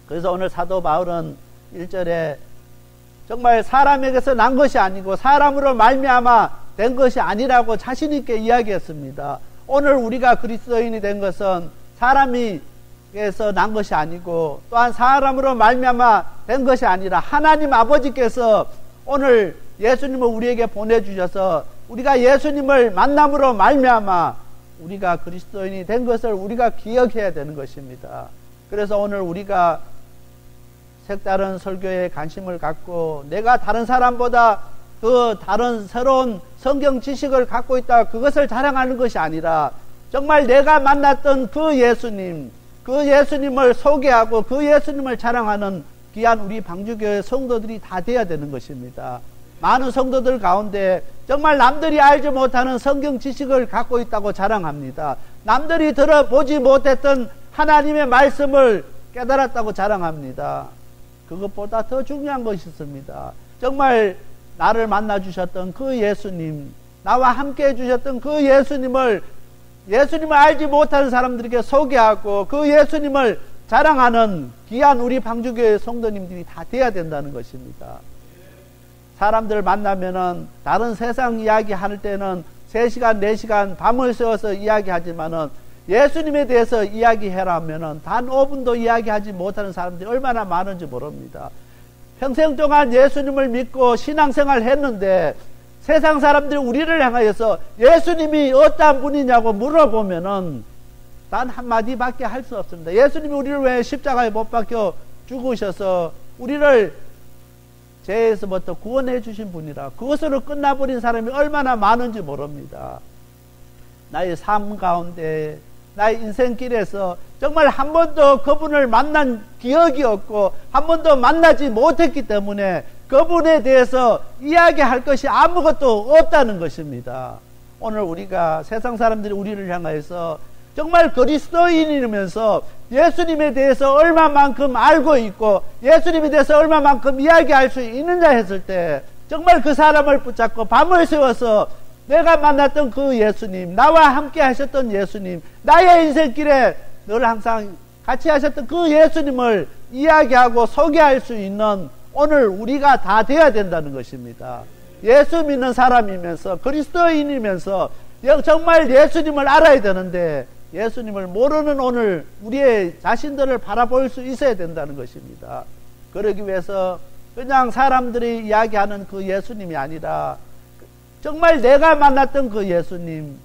그래서 오늘 사도 바울은 1절에 정말 사람에게서 난 것이 아니고 사람으로 말미암아 된 것이 아니라고 자신 있게 이야기했습니다. 오늘 우리가 그리스도인이 된 것은 사람에게서 난 것이 아니고 또한 사람으로 말미암아 된 것이 아니라 하나님 아버지께서 오늘 예수님을 우리에게 보내주셔서 우리가 예수님을 만남으로 말미암아 우리가 그리스도인이 된 것을 우리가 기억해야 되는 것입니다. 그래서 오늘 우리가 색다른 설교에 관심을 갖고 내가 다른 사람보다 그 다른 새로운 성경 지식을 갖고 있다 그것을 자랑하는 것이 아니라 정말 내가 만났던 그 예수님을 소개하고 그 예수님을 자랑하는 귀한 우리 방주교회 성도들이 다 돼야 되는 것입니다. 많은 성도들 가운데 정말 남들이 알지 못하는 성경 지식을 갖고 있다고 자랑합니다. 남들이 들어보지 못했던 하나님의 말씀을 깨달았다고 자랑합니다. 그것보다 더 중요한 것이 있습니다. 정말 나를 만나주셨던 그 예수님, 나와 함께 해주셨던 그 예수님을 예수님을 알지 못하는 사람들에게 소개하고 그 예수님을 자랑하는 귀한 우리 방주교회 성도님들이 다 돼야 된다는 것입니다. 사람들 만나면은 다른 세상 이야기 할 때는 3시간, 4시간 밤을 새워서 이야기하지만은 예수님에 대해서 이야기해라면은 단 5분도 이야기하지 못하는 사람들이 얼마나 많은지 모릅니다. 평생 동안 예수님을 믿고 신앙생활을 했는데 세상 사람들이 우리를 향하여서 예수님이 어떠한 분이냐고 물어보면은 단 한마디밖에 할 수 없습니다. 예수님이 우리를 왜 십자가에 못 박혀 죽으셔서 우리를 죄에서부터 구원해 주신 분이라, 그것으로 끝나버린 사람이 얼마나 많은지 모릅니다. 나의 삶 가운데, 나의 인생길에서 정말 한 번도 그분을 만난 기억이 없고 한 번도 만나지 못했기 때문에 그분에 대해서 이야기할 것이 아무것도 없다는 것입니다. 오늘 우리가 세상 사람들이 우리를 향해서 정말 그리스도인이면서 예수님에 대해서 얼마만큼 알고 있고 예수님에 대해서 얼마만큼 이야기할 수 있느냐 했을 때 정말 그 사람을 붙잡고 밤을 새워서 내가 만났던 그 예수님, 나와 함께 하셨던 예수님, 나의 인생길에 늘 항상 같이 하셨던 그 예수님을 이야기하고 소개할 수 있는 오늘 우리가 다 돼야 된다는 것입니다. 예수 믿는 사람이면서 그리스도인이면서 정말 예수님을 알아야 되는데 예수님을 모르는 오늘 우리의 자신들을 바라볼 수 있어야 된다는 것입니다. 그러기 위해서 그냥 사람들이 이야기하는 그 예수님이 아니라 정말 내가 만났던 그 예수님,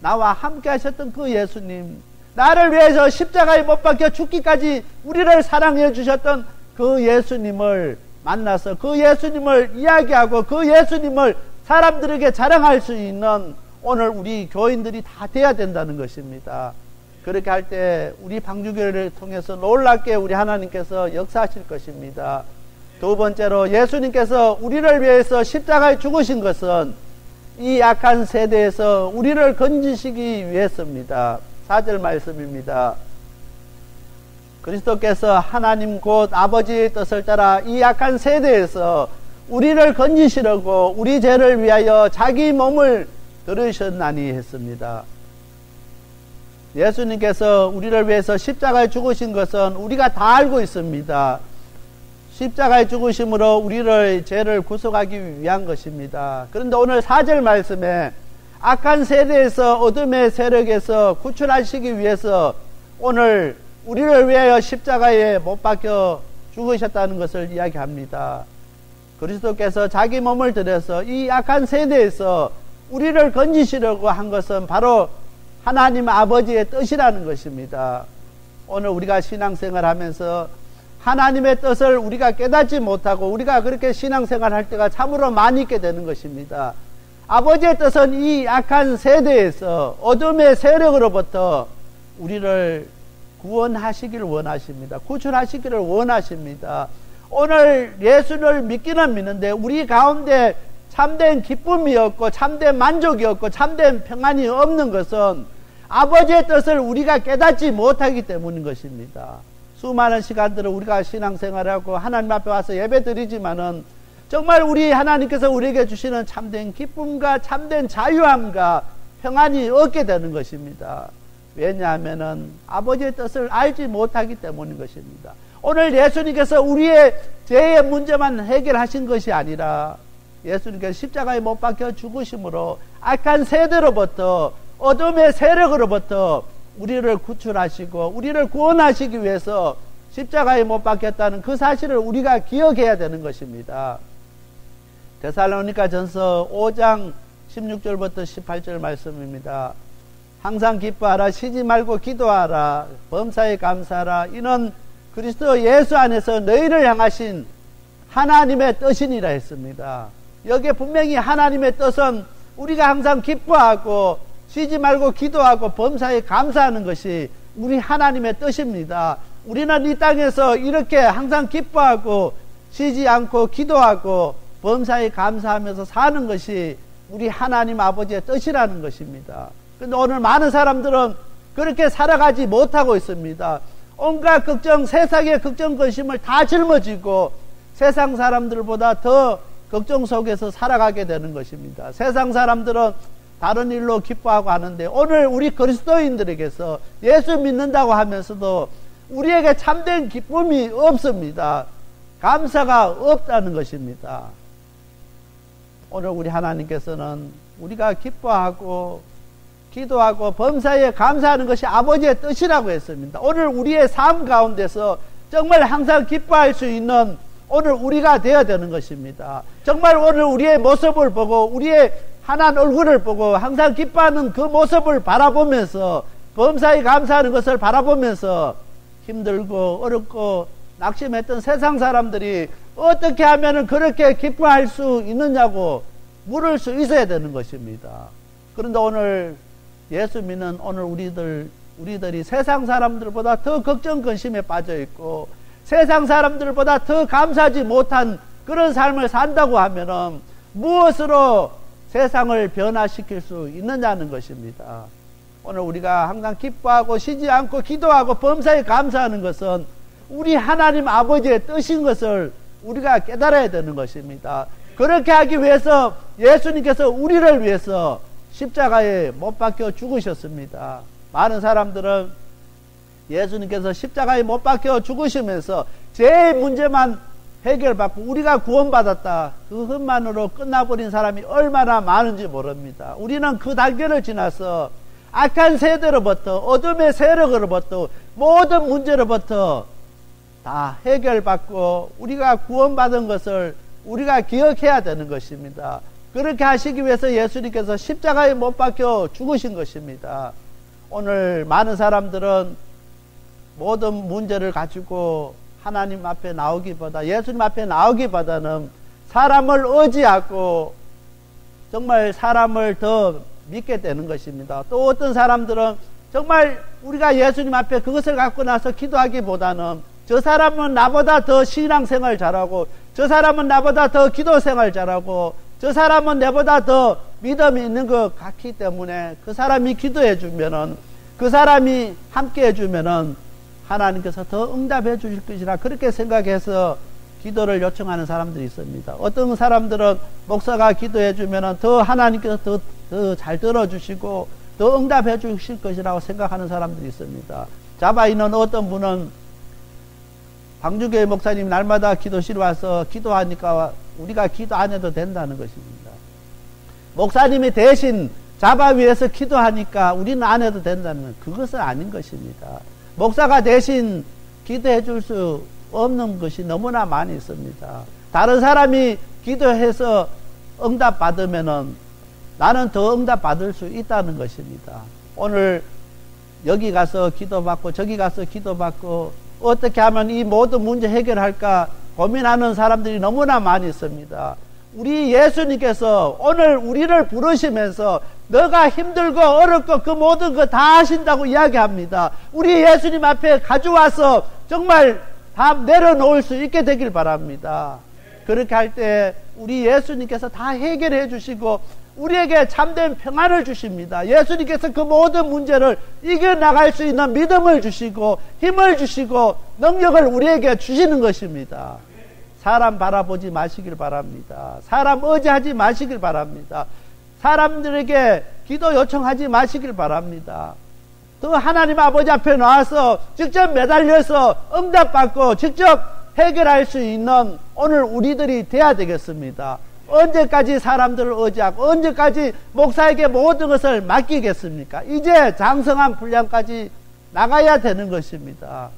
나와 함께 하셨던 그 예수님, 나를 위해서 십자가에 못 박혀 죽기까지 우리를 사랑해 주셨던 그 예수님을 만나서 그 예수님을 이야기하고 그 예수님을 사람들에게 자랑할 수 있는 오늘 우리 교인들이 다 돼야 된다는 것입니다. 그렇게 할 때 우리 방주교회를 통해서 놀랍게 우리 하나님께서 역사하실 것입니다. 두 번째로 예수님께서 우리를 위해서 십자가에 죽으신 것은 이 악한 세대에서 우리를 건지시기 위해서입니다. 4절 말씀입니다. 그리스도께서 하나님 곧 아버지의 뜻을 따라 이 악한 세대에서 우리를 건지시려고 우리 죄를 위하여 자기 몸을 들으셨나니 했습니다. 예수님께서 우리를 위해서 십자가에 죽으신 것은 우리가 다 알고 있습니다. 십자가에 죽으심으로 우리를 죄를 구속하기 위한 것입니다. 그런데 오늘 4절 말씀에 악한 세대에서 어둠의 세력에서 구출하시기 위해서 오늘 우리를 위하여 십자가에 못 박혀 죽으셨다는 것을 이야기합니다. 그리스도께서 자기 몸을 들여서 이 악한 세대에서 우리를 건지시려고 한 것은 바로 하나님 아버지의 뜻이라는 것입니다. 오늘 우리가 신앙생활 하면서 하나님의 뜻을 우리가 깨닫지 못하고 우리가 그렇게 신앙생활 할 때가 참으로 많이 있게 되는 것입니다. 아버지의 뜻은 이 악한 세대에서 어둠의 세력으로부터 우리를 구원하시기를 원하십니다. 구출하시기를 원하십니다. 오늘 예수를 믿기는 믿는데 우리 가운데 참된 기쁨이 없고 참된 만족이 없고 참된 평안이 없는 것은 아버지의 뜻을 우리가 깨닫지 못하기 때문인 것입니다. 수많은 시간들을 우리가 신앙생활하고 하나님 앞에 와서 예배 드리지만은 정말 우리 하나님께서 우리에게 주시는 참된 기쁨과 참된 자유함과 평안이 없게 되는 것입니다. 왜냐하면은 아버지의 뜻을 알지 못하기 때문인 것입니다. 오늘 예수님께서 우리의 죄의 문제만 해결하신 것이 아니라 예수님께서 십자가에 못 박혀 죽으심으로 악한 세대로부터 어둠의 세력으로부터 우리를 구출하시고 우리를 구원하시기 위해서 십자가에 못 박혔다는 그 사실을 우리가 기억해야 되는 것입니다. 데살로니가 전서 5장 16절부터 18절 말씀입니다. 항상 기뻐하라, 쉬지 말고 기도하라, 범사에 감사하라. 이는 그리스도 예수 안에서 너희를 향하신 하나님의 뜻이니라 했습니다. 여기에 분명히 하나님의 뜻은 우리가 항상 기뻐하고 쉬지 말고 기도하고 범사에 감사하는 것이 우리 하나님의 뜻입니다. 우리는 이 땅에서 이렇게 항상 기뻐하고 쉬지 않고 기도하고 범사에 감사하면서 사는 것이 우리 하나님 아버지의 뜻이라는 것입니다. 그런데 오늘 많은 사람들은 그렇게 살아가지 못하고 있습니다. 온갖 걱정, 세상의 걱정 근심을 다 짊어지고 세상 사람들보다 더 걱정 속에서 살아가게 되는 것입니다. 세상 사람들은 다른 일로 기뻐하고 하는데 오늘 우리 그리스도인들에게서 예수 믿는다고 하면서도 우리에게 참된 기쁨이 없습니다. 감사가 없다는 것입니다. 오늘 우리 하나님께서는 우리가 기뻐하고 기도하고 범사에 감사하는 것이 아버지의 뜻이라고 했습니다. 오늘 우리의 삶 가운데서 정말 항상 기뻐할 수 있는 오늘 우리가 되어야 되는 것입니다. 정말 오늘 우리의 모습을 보고 우리의 하나님 얼굴을 보고 항상 기뻐하는 그 모습을 바라보면서 범사에 감사하는 것을 바라보면서 힘들고 어렵고 낙심했던 세상 사람들이 어떻게 하면 그렇게 기뻐할 수 있느냐고 물을 수 있어야 되는 것입니다. 그런데 오늘 예수 믿는 오늘 우리들이 세상 사람들보다 더 걱정 근심에 빠져 있고 세상 사람들보다 더 감사하지 못한 그런 삶을 산다고 하면은 무엇으로 세상을 변화시킬 수 있느냐는 것입니다. 오늘 우리가 항상 기뻐하고 쉬지 않고 기도하고 범사에 감사하는 것은 우리 하나님 아버지의 뜻인 것을 우리가 깨달아야 되는 것입니다. 그렇게 하기 위해서 예수님께서 우리를 위해서 십자가에 못 박혀 죽으셨습니다. 많은 사람들은 예수님께서 십자가에 못 박혀 죽으시면서 제 문제만 해결받고 우리가 구원받았다, 그것만으로 끝나버린 사람이 얼마나 많은지 모릅니다. 우리는 그 단계를 지나서 악한 세대로부터 어둠의 세력으로부터 모든 문제로부터 다 해결받고 우리가 구원받은 것을 우리가 기억해야 되는 것입니다. 그렇게 하시기 위해서 예수님께서 십자가에 못 박혀 죽으신 것입니다. 오늘 많은 사람들은 모든 문제를 가지고 하나님 앞에 나오기보다 예수님 앞에 나오기보다는 사람을 의지하고 정말 사람을 더 믿게 되는 것입니다. 또 어떤 사람들은 정말 우리가 예수님 앞에 그것을 갖고 나서 기도하기보다는 저 사람은 나보다 더 신앙생활 잘하고 저 사람은 나보다 더 기도생활 잘하고 저 사람은 내보다 더 믿음이 있는 것 같기 때문에 그 사람이 기도해 주면은 그 사람이 함께 해주면은 하나님께서 더 응답해 주실 것이라 그렇게 생각해서 기도를 요청하는 사람들이 있습니다. 어떤 사람들은 목사가 기도해 주면은 더 하나님께서 더 잘 들어주시고 더 응답해 주실 것이라고 생각하는 사람들이 있습니다. 잡아 있는 어떤 분은 광주교회 목사님 날마다 기도실 와서 기도하니까 우리가 기도 안 해도 된다는 것입니다. 목사님이 대신 잡아 위에서 기도하니까 우리는 안 해도 된다는 그것은 아닌 것입니다. 목사가 대신 기도해 줄 수 없는 것이 너무나 많이 있습니다. 다른 사람이 기도해서 응답 받으면은 나는 더 응답 받을 수 있다는 것입니다. 오늘 여기 가서 기도받고 저기 가서 기도받고 어떻게 하면 이 모든 문제 해결할까 고민하는 사람들이 너무나 많이 있습니다. 우리 예수님께서 오늘 우리를 부르시면서 너가 힘들고 어렵고 그 모든 거 다 하신다고 이야기합니다. 우리 예수님 앞에 가져와서 정말 다 내려놓을 수 있게 되길 바랍니다. 그렇게 할 때 우리 예수님께서 다 해결해 주시고 우리에게 참된 평안을 주십니다. 예수님께서 그 모든 문제를 이겨나갈 수 있는 믿음을 주시고 힘을 주시고 능력을 우리에게 주시는 것입니다. 사람 바라보지 마시길 바랍니다. 사람 의지하지 마시길 바랍니다. 사람들에게 기도 요청하지 마시길 바랍니다. 또 하나님 아버지 앞에 나와서 직접 매달려서 응답받고 직접 해결할 수 있는 오늘 우리들이 돼야 되겠습니다. 언제까지 사람들을 의지하고 언제까지 목사에게 모든 것을 맡기겠습니까? 이제 장성한 분량까지 나가야 되는 것입니다.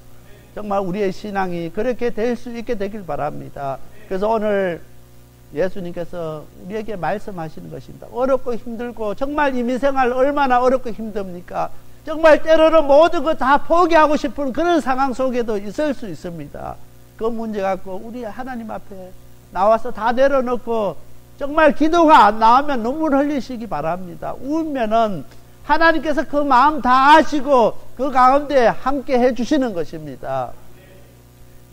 정말 우리의 신앙이 그렇게 될 수 있게 되길 바랍니다. 그래서 오늘 예수님께서 우리에게 말씀하시는 것입니다. 어렵고 힘들고 정말 이민생활 얼마나 어렵고 힘듭니까? 정말 때로는 모든 것 다 포기하고 싶은 그런 상황 속에도 있을 수 있습니다. 그 문제 갖고 우리 하나님 앞에 나와서 다 내려놓고 정말 기도가 안 나오면 눈물 흘리시기 바랍니다. 울면은 하나님께서 그 마음 다 아시고 그 가운데 함께 해주시는 것입니다.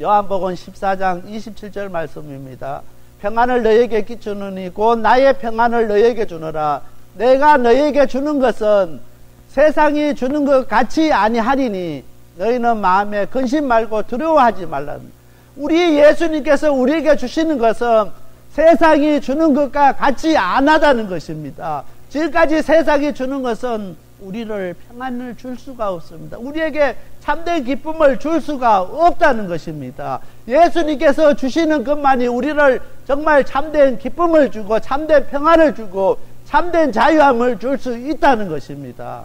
요한복음 14장 27절 말씀입니다. 평안을 너에게 끼치느니 곧 나의 평안을 너에게 주노라. 내가 너에게 주는 것은 세상이 주는 것 같이 아니하리니 너희는 마음에 근심 말고 두려워하지 말라. 우리 예수님께서 우리에게 주시는 것은 세상이 주는 것과 같이 안 하다는 것입니다. 지금까지 세상이 주는 것은 우리를 평안을 줄 수가 없습니다. 우리에게 참된 기쁨을 줄 수가 없다는 것입니다. 예수님께서 주시는 것만이 우리를 정말 참된 기쁨을 주고 참된 평안을 주고 참된 자유함을 줄 수 있다는 것입니다.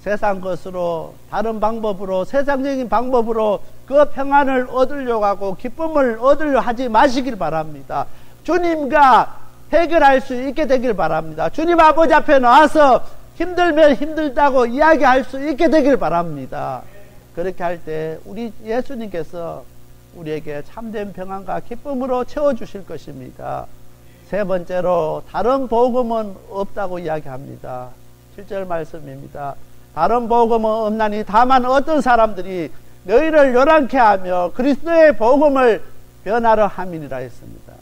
세상 것으로, 다른 방법으로, 세상적인 방법으로 그 평안을 얻으려고 하고 기쁨을 얻으려고 하지 마시길 바랍니다. 주님과 해결할 수 있게 되길 바랍니다. 주님 아버지 앞에 나와서 힘들면 힘들다고 이야기할 수 있게 되길 바랍니다. 그렇게 할 때 우리 예수님께서 우리에게 참된 평안과 기쁨으로 채워주실 것입니다. 세 번째로 다른 복음은 없다고 이야기합니다. 7절 말씀입니다. 다른 복음은 없나니 다만 어떤 사람들이 너희를 요란케 하며 그리스도의 복음을 변하려 함이니라 했습니다.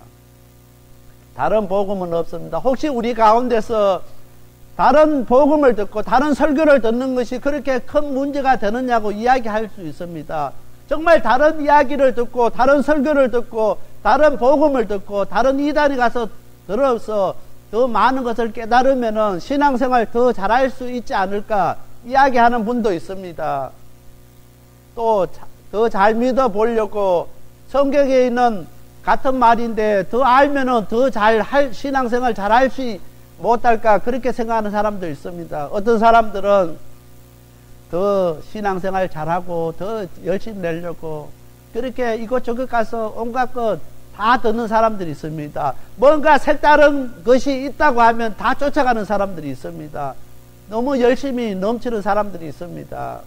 다른 복음은 없습니다. 혹시 우리 가운데서 다른 복음을 듣고 다른 설교를 듣는 것이 그렇게 큰 문제가 되느냐고 이야기할 수 있습니다. 정말 다른 이야기를 듣고 다른 설교를 듣고 다른 복음을 듣고 다른 이단에 가서 들어서 더 많은 것을 깨달으면 신앙생활 더 잘할 수 있지 않을까 이야기하는 분도 있습니다. 또 더 잘 믿어보려고 성경에 있는 같은 말인데 더 알면은 더 잘 신앙생활 잘할 수 못할까 그렇게 생각하는 사람도 있습니다. 어떤 사람들은 더 신앙생활 잘하고 더 열심히 내려고 그렇게 이곳저곳 가서 온갖 것 다 듣는 사람들이 있습니다. 뭔가 색다른 것이 있다고 하면 다 쫓아가는 사람들이 있습니다. 너무 열심히 넘치는 사람들이 있습니다.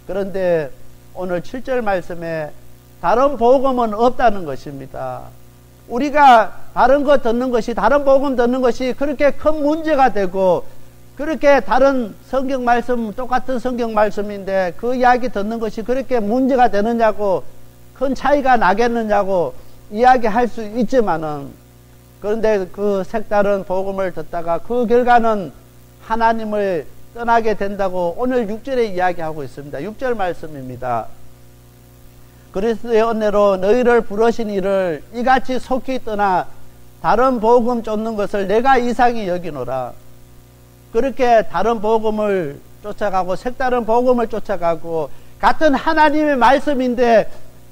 그런데 오늘 7절 말씀에 다른 복음은 없다는 것입니다. 우리가 다른 것 듣는 것이, 다른 복음 듣는 것이 그렇게 큰 문제가 되고 그렇게 다른 성경 말씀, 똑같은 성경 말씀인데 그 이야기 듣는 것이 그렇게 문제가 되느냐고, 큰 차이가 나겠느냐고 이야기할 수 있지만은, 그런데 그 색다른 복음을 듣다가 그 결과는 하나님을 떠나게 된다고 오늘 6절에 이야기하고 있습니다. 6절 말씀입니다. 그리스도의 은혜로 너희를 부르신 이를 이같이 속히 떠나 다른 복음 쫓는 것을 내가 이상히 여기노라. 그렇게 다른 복음을 쫓아가고 색다른 복음을 쫓아가고 같은 하나님의 말씀인데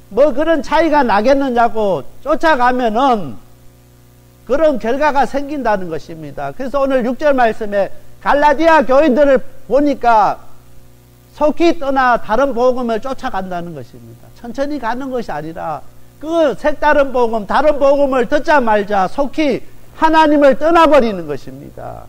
뭐 그런 차이가 나겠느냐고 쫓아가면은 그런 결과가 생긴다는 것입니다. 그래서 오늘 6절 말씀에 갈라디아 교인들을 보니까 속히 떠나 다른 복음을 쫓아간다는 것입니다. 천천히 가는 것이 아니라 그 색다른 복음, 다른 복음을 듣자 말자 속히 하나님을 떠나버리는 것입니다.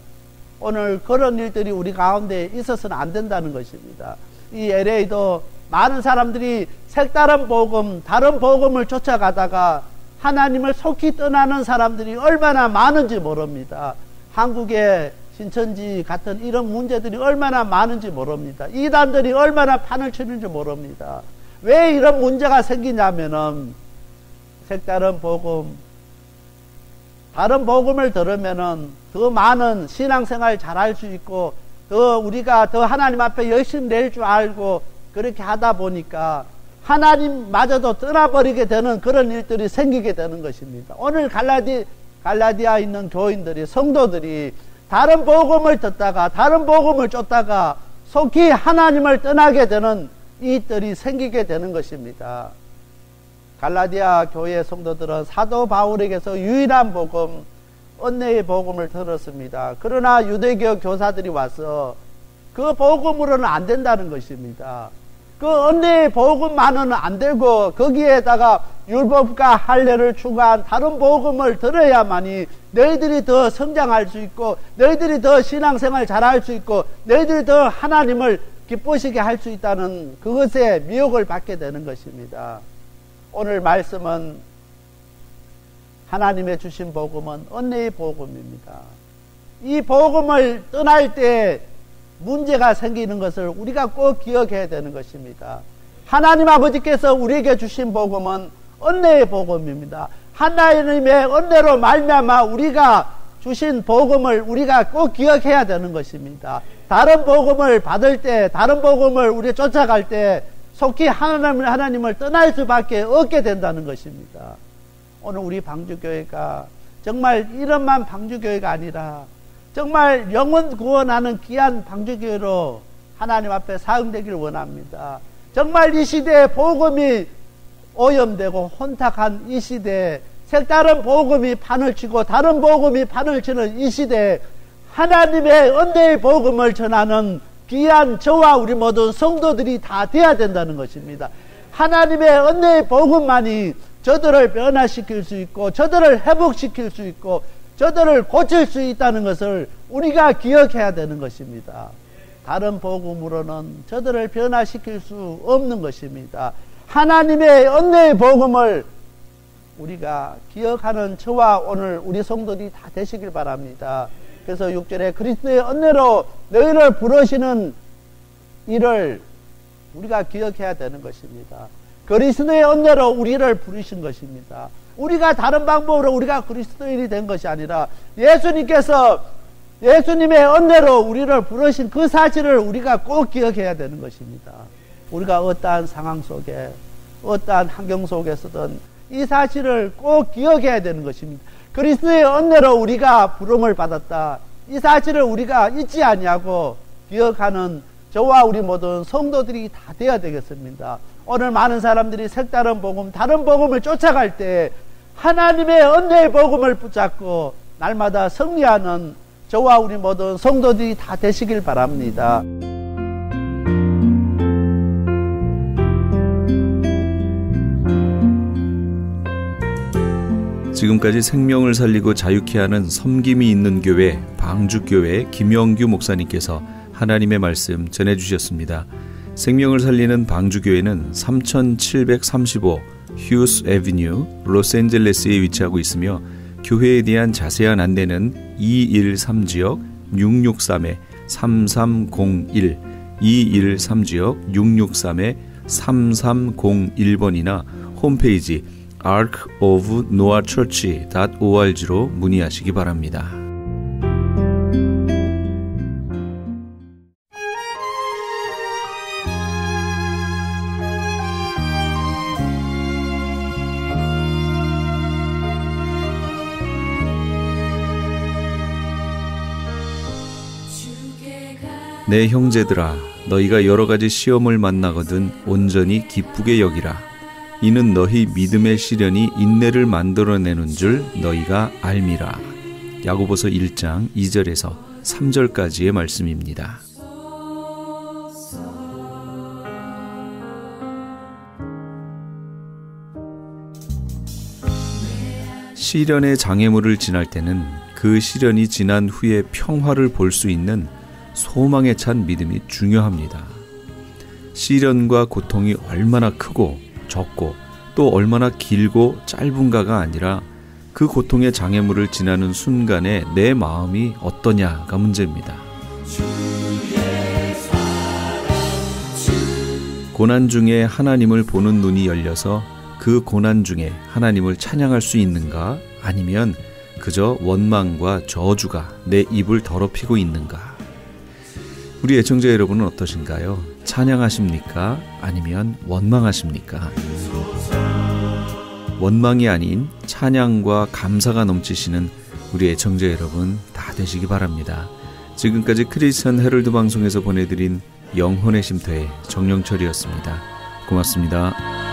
오늘 그런 일들이 우리 가운데 있어서는 안 된다는 것입니다. 이 LA도 많은 사람들이 색다른 복음, 다른 복음을 쫓아가다가 하나님을 속히 떠나는 사람들이 얼마나 많은지 모릅니다. 한국의 신천지 같은 이런 문제들이 얼마나 많은지 모릅니다. 이단들이 얼마나 판을 치는지 모릅니다. 왜 이런 문제가 생기냐면은 색다른 복음, 다른 복음을 들으면은 더 많은 신앙생활 잘할 수 있고 더 우리가 더 하나님 앞에 열심히 낼 줄 알고 그렇게 하다 보니까 하나님마저도 떠나버리게 되는 그런 일들이 생기게 되는 것입니다. 오늘 갈라디아에 있는 교인들이, 성도들이 다른 복음을 듣다가 다른 복음을 쫓다가 속히 하나님을 떠나게 되는 일들이 생기게 되는 것입니다. 갈라디아 교회 성도들은 사도 바울에게서 유일한 복음, 은혜의 복음을 들었습니다. 그러나 유대교 교사들이 와서 그 복음으로는 안 된다는 것입니다. 그 은혜의 복음만은 안 되고 거기에다가 율법과 할례를 추가한 다른 복음을 들어야만이 너희들이 더 성장할 수 있고 너희들이 더 신앙생활 잘할 수 있고 너희들이 더 하나님을 기쁘시게 할 수 있다는 그것에 미혹을 받게 되는 것입니다. 오늘 말씀은 하나님의 주신 복음은 은혜의 복음입니다. 이 복음을 떠날 때 문제가 생기는 것을 우리가 꼭 기억해야 되는 것입니다. 하나님 아버지께서 우리에게 주신 복음은 은혜의 복음입니다. 하나님의 은혜로 말미암아 우리가 주신 복음을 우리가 꼭 기억해야 되는 것입니다. 다른 복음을 받을 때, 다른 복음을 우리 쫓아갈 때 속히 하나님을 떠날 수밖에 없게 된다는 것입니다. 오늘 우리 방주교회가 정말 이런만 방주교회가 아니라 정말 영혼 구원하는 귀한 방주교회로 하나님 앞에 사용되기를 원합니다. 정말 이 시대에 복음이 오염되고 혼탁한 이 시대에 색다른 복음이 판을 치고 다른 복음이 판을 치는 이 시대에 하나님의 은혜의 복음을 전하는 귀한 저와 우리 모든 성도들이 다 되어야 된다는 것입니다. 하나님의 은혜의 복음만이 저들을 변화시킬 수 있고 저들을 회복시킬 수 있고 저들을 고칠 수 있다는 것을 우리가 기억해야 되는 것입니다. 다른 복음으로는 저들을 변화시킬 수 없는 것입니다. 하나님의 은혜의 복음을 우리가 기억하는 저와 오늘 우리 성도들이 다 되시길 바랍니다. 그래서 6절에 그리스도의 은혜로 너희를 부르시는 일을 우리가 기억해야 되는 것입니다. 그리스도의 은혜로 우리를 부르신 것입니다. 우리가 다른 방법으로 우리가 그리스도인이 된 것이 아니라 예수님께서 예수님의 은혜로 우리를 부르신 그 사실을 우리가 꼭 기억해야 되는 것입니다. 우리가 어떠한 상황 속에 어떠한 환경 속에서든 이 사실을 꼭 기억해야 되는 것입니다. 그리스도의 은혜로 우리가 부름을 받았다. 이 사실을 우리가 잊지 아니하고 기억하는 저와 우리 모든 성도들이 다 되어야 되겠습니다. 오늘 많은 사람들이 색다른 복음, 다른 복음을 쫓아갈 때 하나님의 은혜의 복음을 붙잡고 날마다 승리하는 저와 우리 모든 성도들이 다 되시길 바랍니다. 지금까지 생명을 살리고 자유케 하는 섬김이 있는 교회 방주교회 김영규 목사님께서 하나님의 말씀 전해주셨습니다. 생명을 살리는 방주교회는 3735 휴스 애비뉴 로스앤젤레스에 위치하고 있으며 교회에 대한 자세한 안내는 213지역 663-3301 213지역 663-3301번이나 홈페이지 arkofnoahchurch.org로 문의하시기 바랍니다. 내 형제들아 너희가 여러 가지 시험을 만나거든 온전히 기쁘게 여기라. 이는 너희 믿음의 시련이 인내를 만들어내는 줄 너희가 알미라. 야고보서 1장 2절에서 3절까지의 말씀입니다. 시련의 장애물을 지날 때는 그 시련이 지난 후에 평화를 볼 수 있는 소망에 찬 믿음이 중요합니다. 시련과 고통이 얼마나 크고 적고 또 얼마나 길고 짧은가가 아니라 그 고통의 장애물을 지나는 순간에 내 마음이 어떠냐가 문제입니다. 고난 중에 하나님을 보는 눈이 열려서 그 고난 중에 하나님을 찬양할 수 있는가? 아니면 그저 원망과 저주가 내 입을 더럽히고 있는가? 우리 애청자 여러분은 어떠신가요? 찬양하십니까? 아니면 원망하십니까? 원망이 아닌 찬양과 감사가 넘치시는 우리 애청자 여러분 다 되시기 바랍니다. 지금까지 크리스천 헤럴드 방송에서 보내드린 영혼의 쉼터의 정영철이었습니다. 고맙습니다.